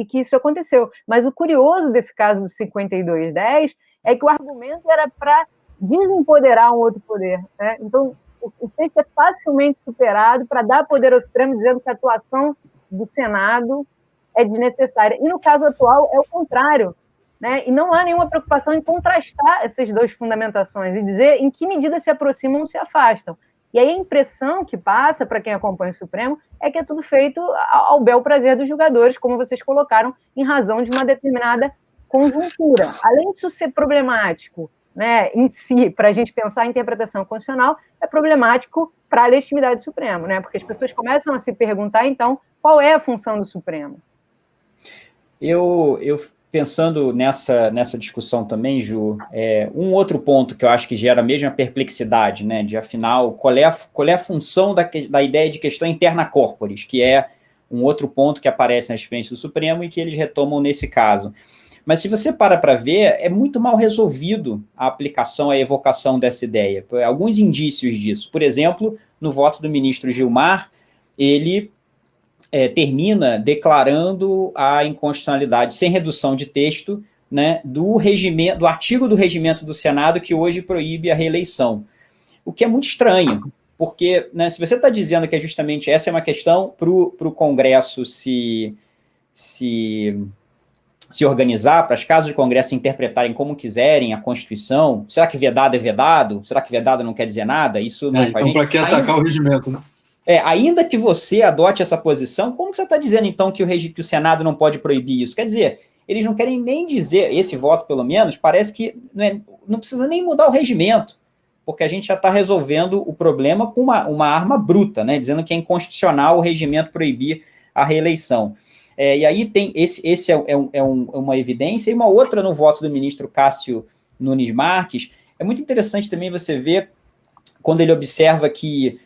que isso aconteceu. Mas o curioso desse caso do 5210 é que o argumento era para desempoderar um outro poder. Né? Então, o texto é facilmente superado para dar poder ao Supremo, dizendo que a atuação do Senado é desnecessária. E no caso atual é o contrário. Né? E não há nenhuma preocupação em contrastar essas duas fundamentações e dizer em que medida se aproximam ou se afastam. E aí a impressão que passa para quem acompanha o Supremo é que é tudo feito ao bel prazer dos julgadores, como vocês colocaram, em razão de uma determinada conjuntura. Além disso ser problemático, né, em si, para a gente pensar a interpretação constitucional, é problemático para a legitimidade do Supremo, né? Porque as pessoas começam a se perguntar, então, qual é a função do Supremo?
Eu pensando nessa discussão também, Ju, um outro ponto que eu acho que gera a mesma perplexidade, né, de afinal, qual é a função da ideia de questão interna corporis, que é um outro ponto que aparece na experiência do Supremo e que eles retomam nesse caso. Mas se você para ver, é muito mal resolvido a aplicação, a evocação dessa ideia. Alguns indícios disso. Por exemplo, no voto do ministro Gilmar, ele termina declarando a inconstitucionalidade, sem redução de texto, né, do artigo do regimento do Senado que hoje proíbe a reeleição. O que é muito estranho, porque, né, se você está dizendo que justamente essa é uma questão para o Congresso se organizar, para as casas de Congresso interpretarem como quiserem a Constituição, será que vedado é vedado? Será que vedado não quer dizer nada? Isso não
então, para que atacar o regimento, né?
Ainda que você adote essa posição, como que você está dizendo, então, que o Senado não pode proibir isso? Quer dizer, eles não querem nem dizer, esse voto, pelo menos, parece que não precisa nem mudar o regimento, porque a gente já está resolvendo o problema com uma arma bruta, né, dizendo que é inconstitucional o regimento proibir a reeleição. E aí tem esse é uma evidência, e uma outra no voto do ministro Cássio Nunes Marques. É muito interessante também você ver, quando ele observa que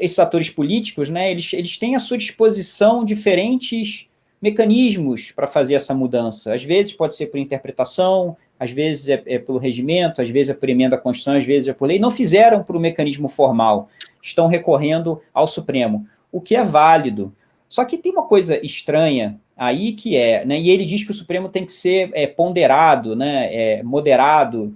esses atores políticos, né, eles têm à sua disposição diferentes mecanismos para fazer essa mudança. Às vezes pode ser por interpretação, às vezes é pelo regimento, às vezes é por emenda à Constituição, às vezes é por lei. Não fizeram por um mecanismo formal, estão recorrendo ao Supremo, o que é válido. Só que tem uma coisa estranha aí que né, e ele diz que o Supremo tem que ser ponderado, né, moderado,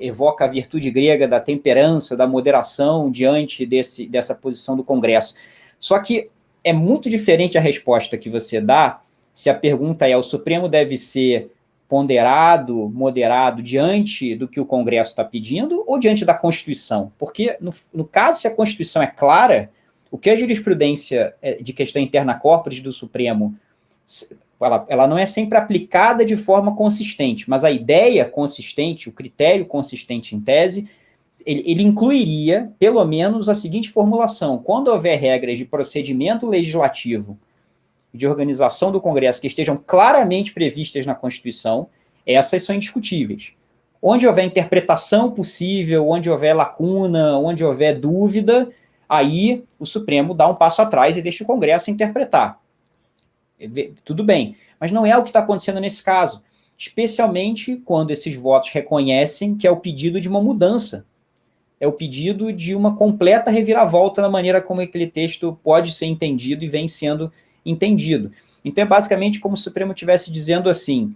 evoca a virtude grega da temperança, da moderação diante dessa posição do Congresso. Só que é muito diferente a resposta que você dá se a pergunta o Supremo deve ser ponderado, moderado diante do que o Congresso está pedindo ou diante da Constituição? Porque, no caso, se a Constituição é clara, o que a jurisprudência de questão interna corporis do Supremo, ela não é sempre aplicada de forma consistente, mas a ideia consistente, o critério consistente em tese, ele incluiria, pelo menos, a seguinte formulação: quando houver regras de procedimento legislativo, de organização do Congresso, que estejam claramente previstas na Constituição, essas são indiscutíveis. Onde houver interpretação possível, onde houver lacuna, onde houver dúvida, aí o Supremo dá um passo atrás e deixa o Congresso interpretar. Tudo bem, mas não é o que está acontecendo nesse caso, especialmente quando esses votos reconhecem que é o pedido de uma mudança, é o pedido de uma completa reviravolta na maneira como aquele texto pode ser entendido e vem sendo entendido. Então é basicamente como se o Supremo estivesse dizendo assim: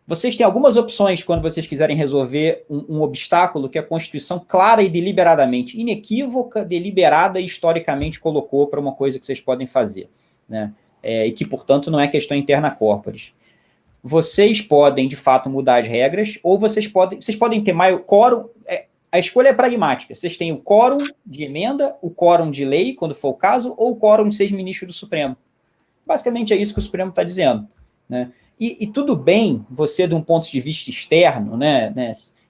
vocês têm algumas opções quando vocês quiserem resolver um obstáculo que a Constituição clara e deliberadamente, inequívoca, deliberada e historicamente colocou para uma coisa que vocês podem fazer, né? E que, portanto, não é questão interna corporis. Vocês podem, de fato, mudar as regras, ou vocês podem ter maior quórum. A escolha é pragmática. Vocês têm o quórum de emenda, o quórum de lei, quando for o caso, ou o quórum de 6 ministros do Supremo. Basicamente é isso que o Supremo está dizendo, né? E tudo bem, você, de um ponto de vista externo, né,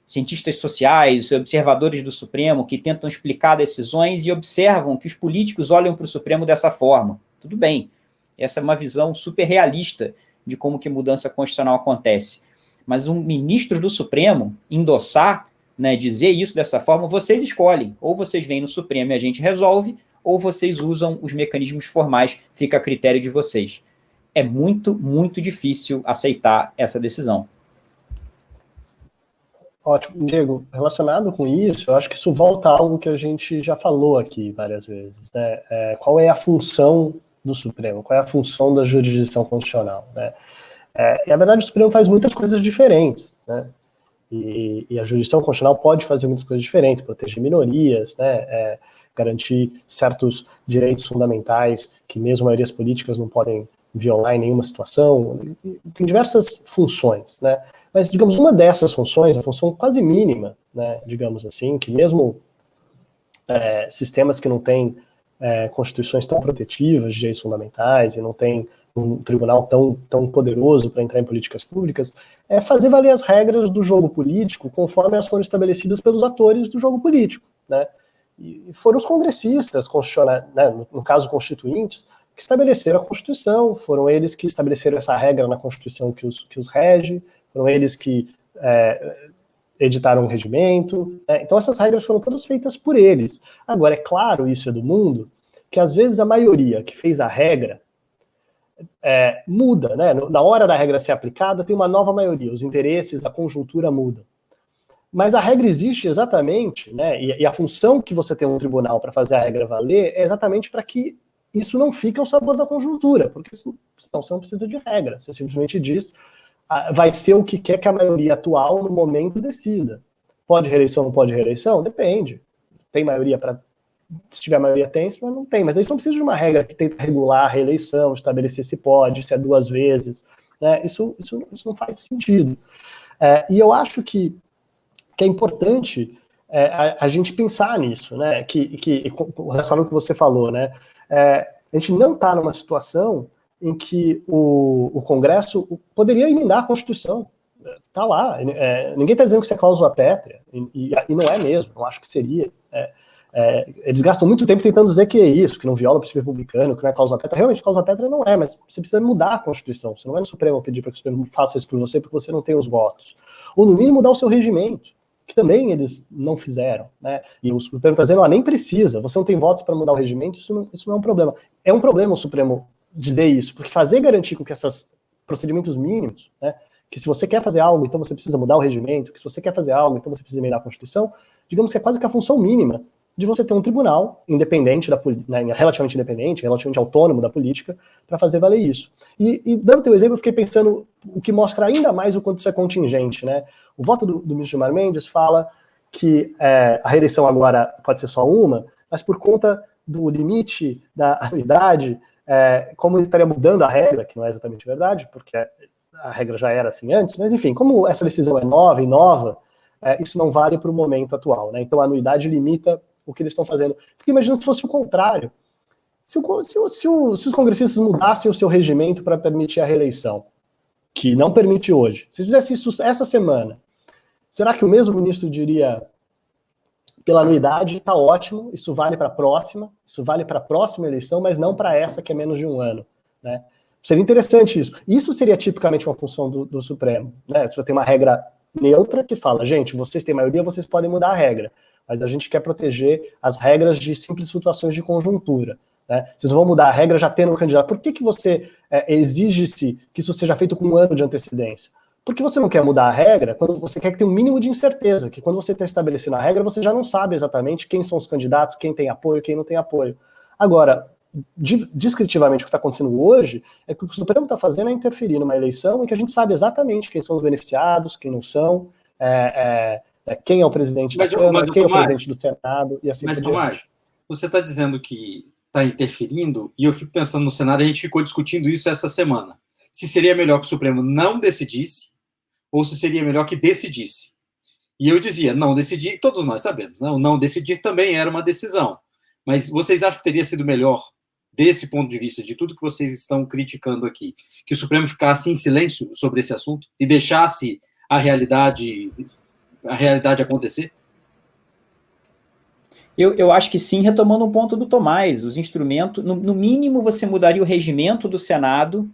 cientistas sociais, observadores do Supremo, que tentam explicar decisões e observam que os políticos olham para o Supremo dessa forma. Tudo bem. Essa é uma visão super realista de como que mudança constitucional acontece. Mas um ministro do Supremo endossar, né, dizer isso dessa forma, vocês escolhem. Ou vocês vêm no Supremo e a gente resolve, ou vocês usam os mecanismos formais, fica a critério de vocês. É muito, muito difícil aceitar essa decisão.
Ótimo. Diego, relacionado com isso, eu acho que isso volta a algo que a gente já falou aqui várias vezes, né? Qual é a função do Supremo? Qual é a função da jurisdição constitucional, né? E a verdade, o Supremo faz muitas coisas diferentes, né? E a jurisdição constitucional pode fazer muitas coisas diferentes, proteger minorias, né? Garantir certos direitos fundamentais que mesmo maiorias políticas não podem violar em nenhuma situação. Tem diversas funções, né? Mas, digamos, uma dessas funções, a função quase mínima, né, digamos assim, que mesmo sistemas que não têm constituições tão protetivas de direitos fundamentais e não tem um tribunal tão poderoso para entrar em políticas públicas, é fazer valer as regras do jogo político conforme elas foram estabelecidas pelos atores do jogo político, né? E foram os congressistas, né, no caso constituintes, que estabeleceram a Constituição, foram eles que estabeleceram essa regra na Constituição que os rege, foram eles que editaram o regimento, né? Então essas regras foram todas feitas por eles. Agora, é claro, isso é do mundo, que às vezes a maioria que fez a regra muda, né? Na hora da regra ser aplicada, tem uma nova maioria, os interesses, a conjuntura mudam. Mas a regra existe exatamente, né? E a função que você tem um tribunal para fazer a regra valer é exatamente para que isso não fica ao sabor da conjuntura, porque senão você não precisa de regra, você simplesmente diz, vai ser o que quer que a maioria atual no momento decida. Pode reeleição, não pode reeleição? Depende. Tem maioria para... Se tiver maioria tem, se não tem. Mas daí você não precisa de uma regra que tenta regular a reeleição, estabelecer se pode, se é 2 vezes. Né? Isso não faz sentido. E eu acho que é importante a gente pensar nisso, né? Relacionado ao que você falou, né? A gente não está numa situação em que o Congresso poderia emendar a Constituição. Está lá. Ninguém está dizendo que isso é cláusula pétrea, e não é mesmo. Eu acho que seria. Eles gastam muito tempo tentando dizer que é isso, que não viola o princípio republicano, que não é cláusula pétrea. Realmente, cláusula pétrea não é, mas você precisa mudar a Constituição. Você não vai no Supremo pedir para que o Supremo faça isso por você porque você não tem os votos. Ou, no mínimo, mudar o seu regimento, que também eles não fizeram. Né? E o Supremo está dizendo, nem precisa, você não tem votos para mudar o regimento, isso não é um problema. É um problema o Supremo dizer isso, porque garantir com que esses procedimentos mínimos, né, que se você quer fazer algo, então você precisa mudar o regimento, que se você quer fazer algo, então você precisa emendar a Constituição, digamos que é quase que a função mínima de você ter um tribunal independente, relativamente independente, relativamente autônomo da política, para fazer valer isso. E dando teu exemplo, eu fiquei pensando o que mostra ainda mais o quanto isso é contingente. Né? O voto do ministro Gilmar Mendes fala que a reeleição agora pode ser só uma, mas por conta do limite da anuidade, como ele estaria mudando a regra, que não é exatamente verdade, porque a regra já era assim antes, mas enfim, como essa decisão é nova, isso não vale para o momento atual. Né? Então a anuidade limita o que eles estão fazendo. Porque imagina se fosse o contrário. Se os congressistas mudassem o seu regimento para permitir a reeleição, que não permite hoje, se fizesse isso essa semana, será que o mesmo ministro diria, pela anuidade, está ótimo, isso vale para a próxima eleição, mas não para essa que é menos de um ano. Né? Seria interessante isso. Isso seria tipicamente uma função do Supremo. Né? Você tem uma regra neutra que fala, gente, vocês têm maioria, vocês podem mudar a regra. Mas a gente quer proteger as regras de simples situações de conjuntura. Né? Vocês não vão mudar a regra já tendo um candidato. Por que você exige-se que isso seja feito com um ano de antecedência? Porque você não quer mudar a regra quando você quer que tenha um mínimo de incerteza, que quando você está estabelecendo a regra, você já não sabe exatamente quem são os candidatos, quem tem apoio, quem não tem apoio. Agora, descritivamente o que está acontecendo hoje é que o que o Supremo está fazendo é interferir numa eleição em que a gente sabe exatamente quem são os beneficiados, quem não são, quem é o presidente da Câmara, quem é o presidente do Senado, e assim por diante.
Mas, Tomás, você está dizendo que está interferindo, e eu fico pensando no cenário, a gente ficou discutindo isso essa semana. Se seria melhor que o Supremo não decidisse, ou se seria melhor que decidisse. E eu dizia, não decidir, todos nós sabemos, né? O não decidir também era uma decisão. Mas vocês acham que teria sido melhor, desse ponto de vista, de tudo que vocês estão criticando aqui, que o Supremo ficasse em silêncio sobre esse assunto e deixasse a realidade acontecer?
Eu acho que sim, retomando um ponto do Tomás, os instrumentos, no mínimo você mudaria o regimento do Senado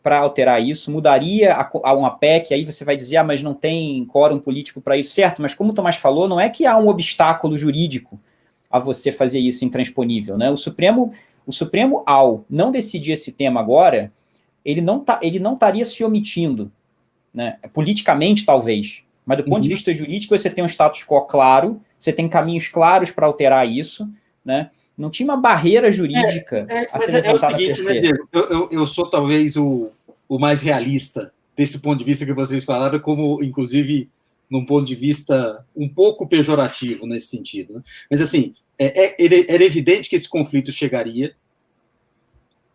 para alterar isso, mudaria a uma PEC, aí você vai dizer, mas não tem quórum político para isso, certo, mas como o Tomás falou, não é que há um obstáculo jurídico a você fazer isso intransponível, né? O Supremo, ao não decidir esse tema agora, ele não estaria se omitindo, né? Politicamente, talvez, mas do ponto de vista jurídico, você tem um status quo claro, você tem caminhos claros para alterar isso, né? Não tinha uma barreira jurídica a ser levantada
o seguinte, né, Diego? Eu sou talvez o mais realista desse ponto de vista que vocês falaram, como, inclusive, num ponto de vista um pouco pejorativo nesse sentido. Né? Mas, assim, era evidente que esse conflito chegaria,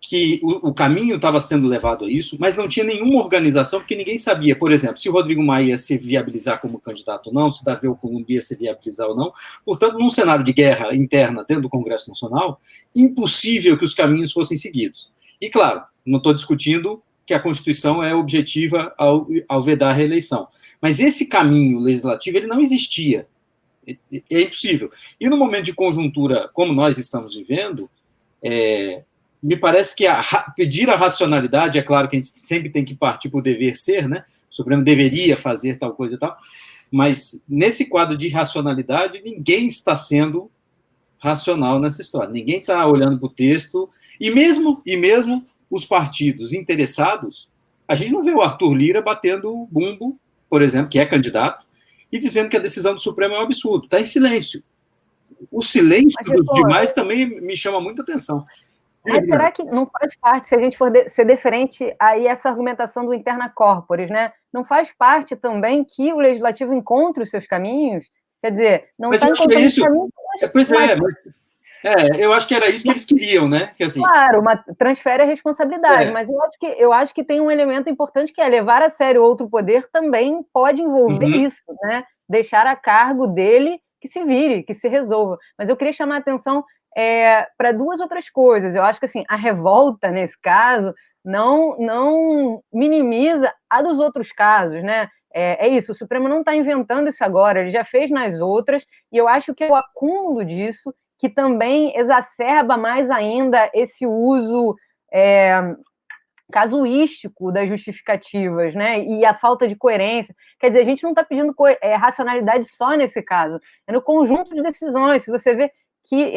que o caminho estava sendo levado a isso, mas não tinha nenhuma organização, porque ninguém sabia, por exemplo, se o Rodrigo Maia ia se viabilizar como candidato ou não, se Davi Alcolumbre ia se viabilizar ou não. Portanto, num cenário de guerra interna dentro do Congresso Nacional, impossível que os caminhos fossem seguidos. E, claro, não estou discutindo que a Constituição é objetiva ao vedar a reeleição. Mas esse caminho legislativo, ele não existia. É impossível. E no momento de conjuntura como nós estamos vivendo, me parece que pedir a racionalidade, é claro que a gente sempre tem que partir para o dever ser, né? O Supremo deveria fazer tal coisa e tal, mas nesse quadro de racionalidade, ninguém está sendo racional nessa história. Ninguém está olhando para o texto, e mesmo os partidos interessados, a gente não vê o Arthur Lira batendo bumbo, por exemplo, que é candidato, e dizendo que a decisão do Supremo é um absurdo. Está em silêncio. O silêncio dos demais também me chama muita atenção.
Mas será que não faz parte, se a gente for ser deferente aí essa argumentação do interna corporis, né? Não faz parte também que o legislativo encontre os seus caminhos? Quer dizer, não está encontrando os caminhos.
Pois é, eu acho que era isso que eles queriam, né? Que, assim,
claro, transfere a responsabilidade, mas eu acho que tem um elemento importante que é levar a sério outro poder também pode envolver isso, né? Deixar a cargo dele que se vire, que se resolva. Mas eu queria chamar a atenção para duas outras coisas. Eu acho que assim, a revolta, nesse caso, não minimiza a dos outros casos, né? É isso, o Supremo não está inventando isso agora, ele já fez nas outras, e eu acho que é o acúmulo disso que também exacerba mais ainda esse uso casuístico das justificativas, né? E a falta de coerência. Quer dizer, a gente não está pedindo racionalidade só nesse caso, é no conjunto de decisões. Se você vê que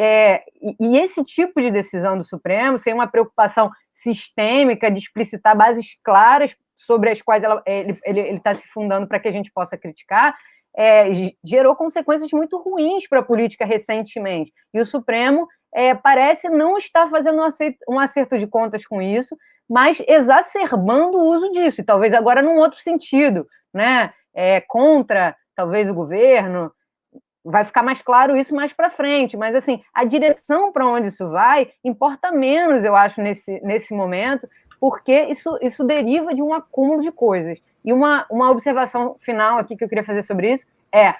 e esse tipo de decisão do Supremo, sem uma preocupação sistêmica de explicitar bases claras sobre as quais ele está se fundando para que a gente possa criticar, gerou consequências muito ruins para a política recentemente. E o Supremo parece não estar fazendo um acerto de contas com isso, mas exacerbando o uso disso, e talvez agora num outro sentido, né? Contra, talvez, o governo. Vai ficar mais claro isso mais para frente, mas assim, a direção para onde isso vai importa menos, eu acho, nesse momento, porque isso deriva de um acúmulo de coisas. E uma observação final aqui que eu queria fazer sobre isso é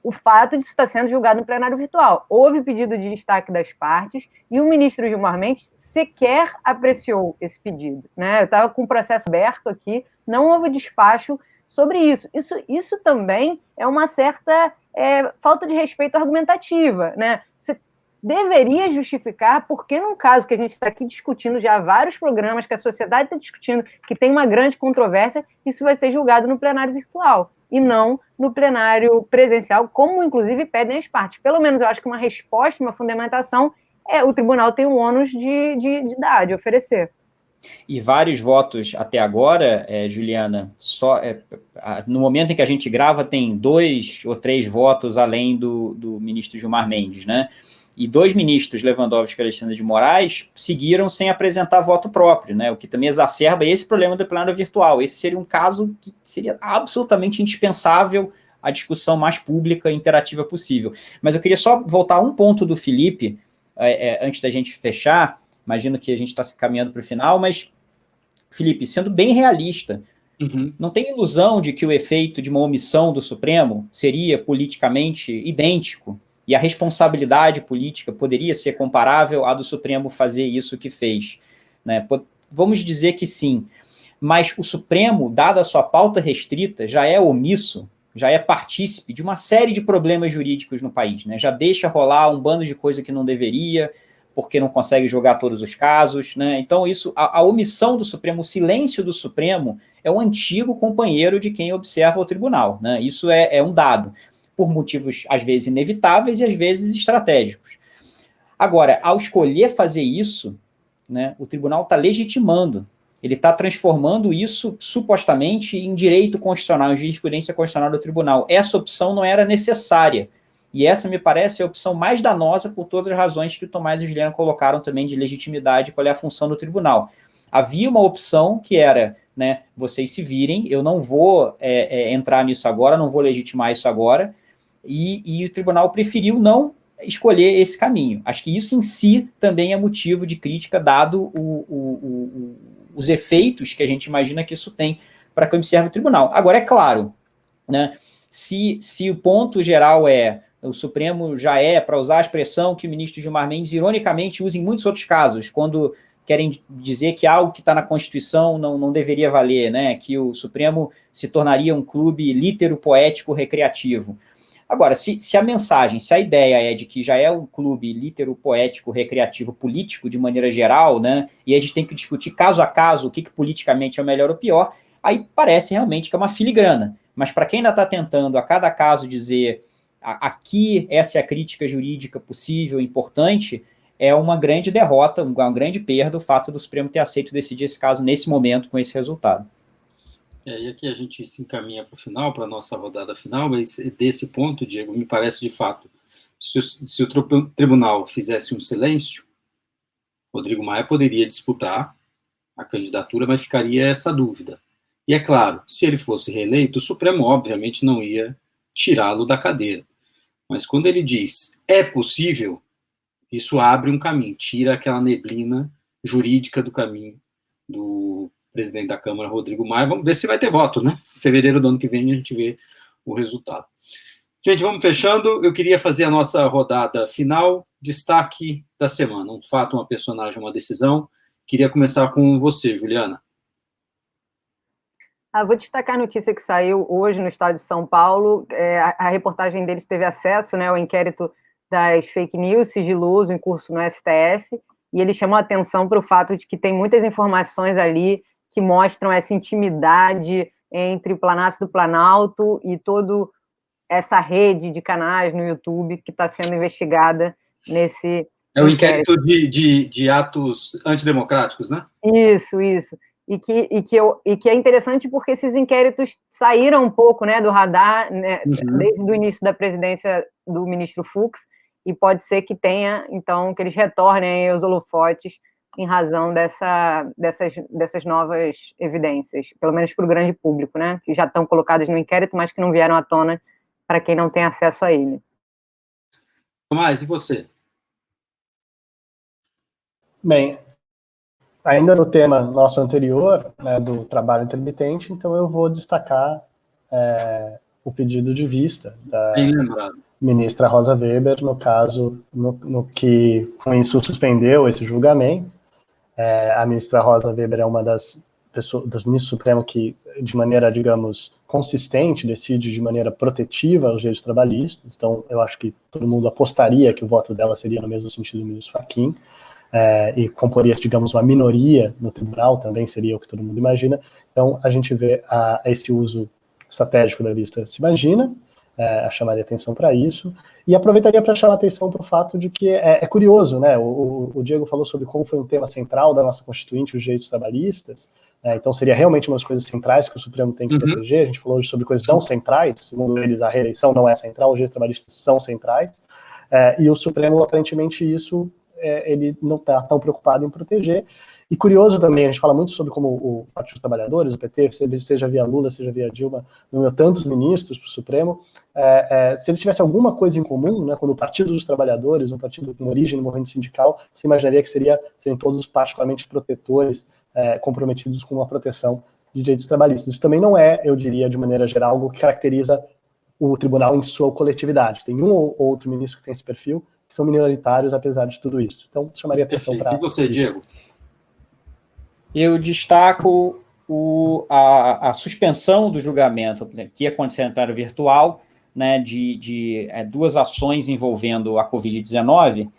o fato de isso estar sendo julgado no plenário virtual. Houve pedido de destaque das partes e o ministro Gilmar Mendes sequer apreciou esse pedido, né? Eu estava com o processo aberto aqui, não houve despacho sobre isso. Isso também é uma certa falta de respeito argumentativa, né? Você deveria justificar porque, num caso que a gente está aqui discutindo já há vários programas, que a sociedade está discutindo, que tem uma grande controvérsia, isso vai ser julgado no plenário virtual e não no plenário presencial, como inclusive pedem as partes. Pelo menos eu acho que uma resposta, uma fundamentação, o tribunal tem o ônus de dar, de oferecer.
E vários votos até agora, Juliana, no momento em que a gente grava, tem 2 ou 3 votos além do ministro Gilmar Mendes, né? E 2 ministros, Lewandowski e Alexandre de Moraes, seguiram sem apresentar voto próprio, né? O que também exacerba esse problema do plenário virtual. Esse seria um caso que seria absolutamente indispensável à discussão mais pública e interativa possível. Mas eu queria só voltar a um ponto do Felipe, antes da gente fechar. Imagino que a gente está se caminhando para o final, mas, Felipe, sendo bem realista, não tem ilusão de que o efeito de uma omissão do Supremo seria politicamente idêntico e a responsabilidade política poderia ser comparável à do Supremo fazer isso que fez, né? Vamos dizer que sim, mas o Supremo, dada a sua pauta restrita, já é omisso, já é partícipe de uma série de problemas jurídicos no país, né? Já deixa rolar um bando de coisa que não deveria, porque não consegue jogar todos os casos, né? Então, a omissão do Supremo, o silêncio do Supremo, é um antigo companheiro de quem observa o tribunal, né? Isso é um dado, por motivos, às vezes, inevitáveis e, às vezes, estratégicos. Agora, ao escolher fazer isso, né, o tribunal está legitimando, ele está transformando isso, supostamente, em direito constitucional, em jurisprudência constitucional do tribunal. Essa opção não era necessária. E essa, me parece, é a opção mais danosa por todas as razões que o Tomás e o Juliano colocaram também de legitimidade, qual é a função do tribunal. Havia uma opção que era, né, vocês se virem, eu não vou entrar nisso agora, não vou legitimar isso agora, e o tribunal preferiu não escolher esse caminho. Acho que isso em si também é motivo de crítica, dado os efeitos que a gente imagina que isso tem para quem observa o tribunal. Agora, é claro, né, se o ponto geral o Supremo já para usar a expressão que o ministro Gilmar Mendes, ironicamente, usa em muitos outros casos, quando querem dizer que algo que está na Constituição não deveria valer, né? Que o Supremo se tornaria um clube litero-poético recreativo. Agora, se a mensagem, se a ideia é de que já é um clube litero-poético recreativo político, de maneira geral, né? E a gente tem que discutir caso a caso o que politicamente é o melhor ou pior, aí parece realmente que é uma filigrana. Mas para quem ainda está tentando a cada caso dizer aqui essa é a crítica jurídica possível, importante, é uma grande derrota, uma grande perda o fato do Supremo ter aceito decidir esse caso nesse momento, com esse resultado.
E aqui a gente se encaminha para o final, para a nossa rodada final, mas desse ponto, Diego, me parece de fato, se o tribunal fizesse um silêncio, Rodrigo Maia poderia disputar a candidatura, mas ficaria essa dúvida. E é claro, se ele fosse reeleito, o Supremo obviamente não ia tirá-lo da cadeira. Mas quando ele diz é possível, isso abre um caminho, tira aquela neblina jurídica do caminho do presidente da Câmara, Rodrigo Maia. Vamos ver se vai ter voto, né? Em fevereiro do ano que vem a gente vê o resultado. Gente, vamos fechando. Eu queria fazer a nossa rodada final, destaque da semana, um fato, uma personagem, uma decisão. Queria começar com você, Juliana.
Vou destacar a notícia que saiu hoje no estado de São Paulo. A reportagem deles teve acesso, né, ao inquérito das fake news sigiloso em curso no STF, e ele chamou a atenção para o fato de que tem muitas informações ali que mostram essa intimidade entre o Palácio do Planalto e toda essa rede de canais no YouTube que está sendo investigada nesse...
É o inquérito de atos antidemocráticos, né?
Isso. E que é interessante porque esses inquéritos saíram um pouco, né, do radar, né, desde o início da presidência do ministro Fux, e pode ser que tenha, então, que eles retornem aos holofotes em razão dessas novas evidências, pelo menos para o grande público, né, que já estão colocadas no inquérito, mas que não vieram à tona para quem não tem acesso a ele.
Tomás, e você?
Bem, ainda no tema nosso anterior, né, do trabalho intermitente, então eu vou destacar o pedido de vista da ministra Rosa Weber, no caso, no que com isso suspendeu esse julgamento. A ministra Rosa Weber é uma das ministros do Supremo que, de maneira, digamos, consistente, decide de maneira protetiva os direitos trabalhistas, então eu acho que todo mundo apostaria que o voto dela seria no mesmo sentido do ministro Fachin, e comporia, digamos, uma minoria no tribunal, também seria o que todo mundo imagina. Então, a gente vê esse uso estratégico da lista se imagina, chamaria atenção para isso, e aproveitaria para chamar atenção para o fato de que é curioso, né? O Diego falou sobre como foi um tema central da nossa Constituinte, os direitos trabalhistas, então seria realmente uma das coisas centrais que o Supremo tem que proteger. A gente falou hoje sobre coisas não centrais, segundo eles a reeleição não é central, os direitos trabalhistas são centrais, e o Supremo, aparentemente, isso ele não está tão preocupado em proteger. E curioso também, a gente fala muito sobre como o Partido dos Trabalhadores, o PT, seja via Lula, seja via Dilma, nomeou tantos ministros para o Supremo. Se eles tivessem alguma coisa em comum, né, quando o Partido dos Trabalhadores, um partido com origem no movimento sindical, você imaginaria que seriam todos particularmente protetores, comprometidos com a proteção de direitos trabalhistas. Isso também não é, eu diria, de maneira geral, algo que caracteriza o tribunal em sua coletividade. Tem um ou outro ministro que tem esse perfil, que são minoritários, apesar de tudo isso. Então, chamaria atenção para...
E você, Diego?
Eu destaco a suspensão do julgamento, que ia acontecer no plenário virtual, né, de duas ações envolvendo a Covid-19,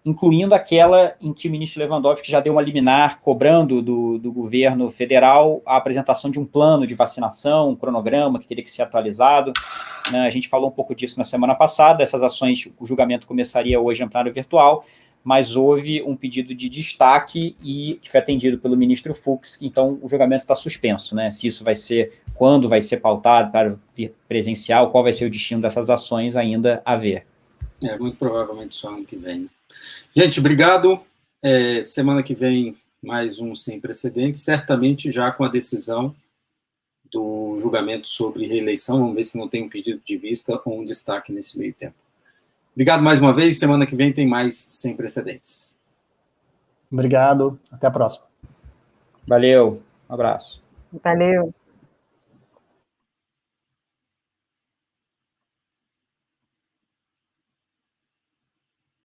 incluindo aquela em que o ministro Lewandowski já deu uma liminar cobrando do governo federal a apresentação de um plano de vacinação, um cronograma que teria que ser atualizado. Né, a gente falou um pouco disso na semana passada. Essas ações, o julgamento começaria hoje no plenário virtual, mas houve um pedido de destaque que foi atendido pelo ministro Fux, então o julgamento está suspenso, né? Se isso vai ser, quando vai ser pautado para vir presencial, qual vai ser o destino dessas ações, ainda a ver.
Muito provavelmente só ano que vem. Gente, obrigado. Semana que vem, mais um Sem Precedentes, certamente já com a decisão do julgamento sobre reeleição. Vamos ver se não tem um pedido de vista ou um destaque nesse meio tempo. Obrigado mais uma vez. Semana que vem tem mais Sem Precedentes.
Obrigado. Até a próxima.
Valeu. Um abraço.
Valeu.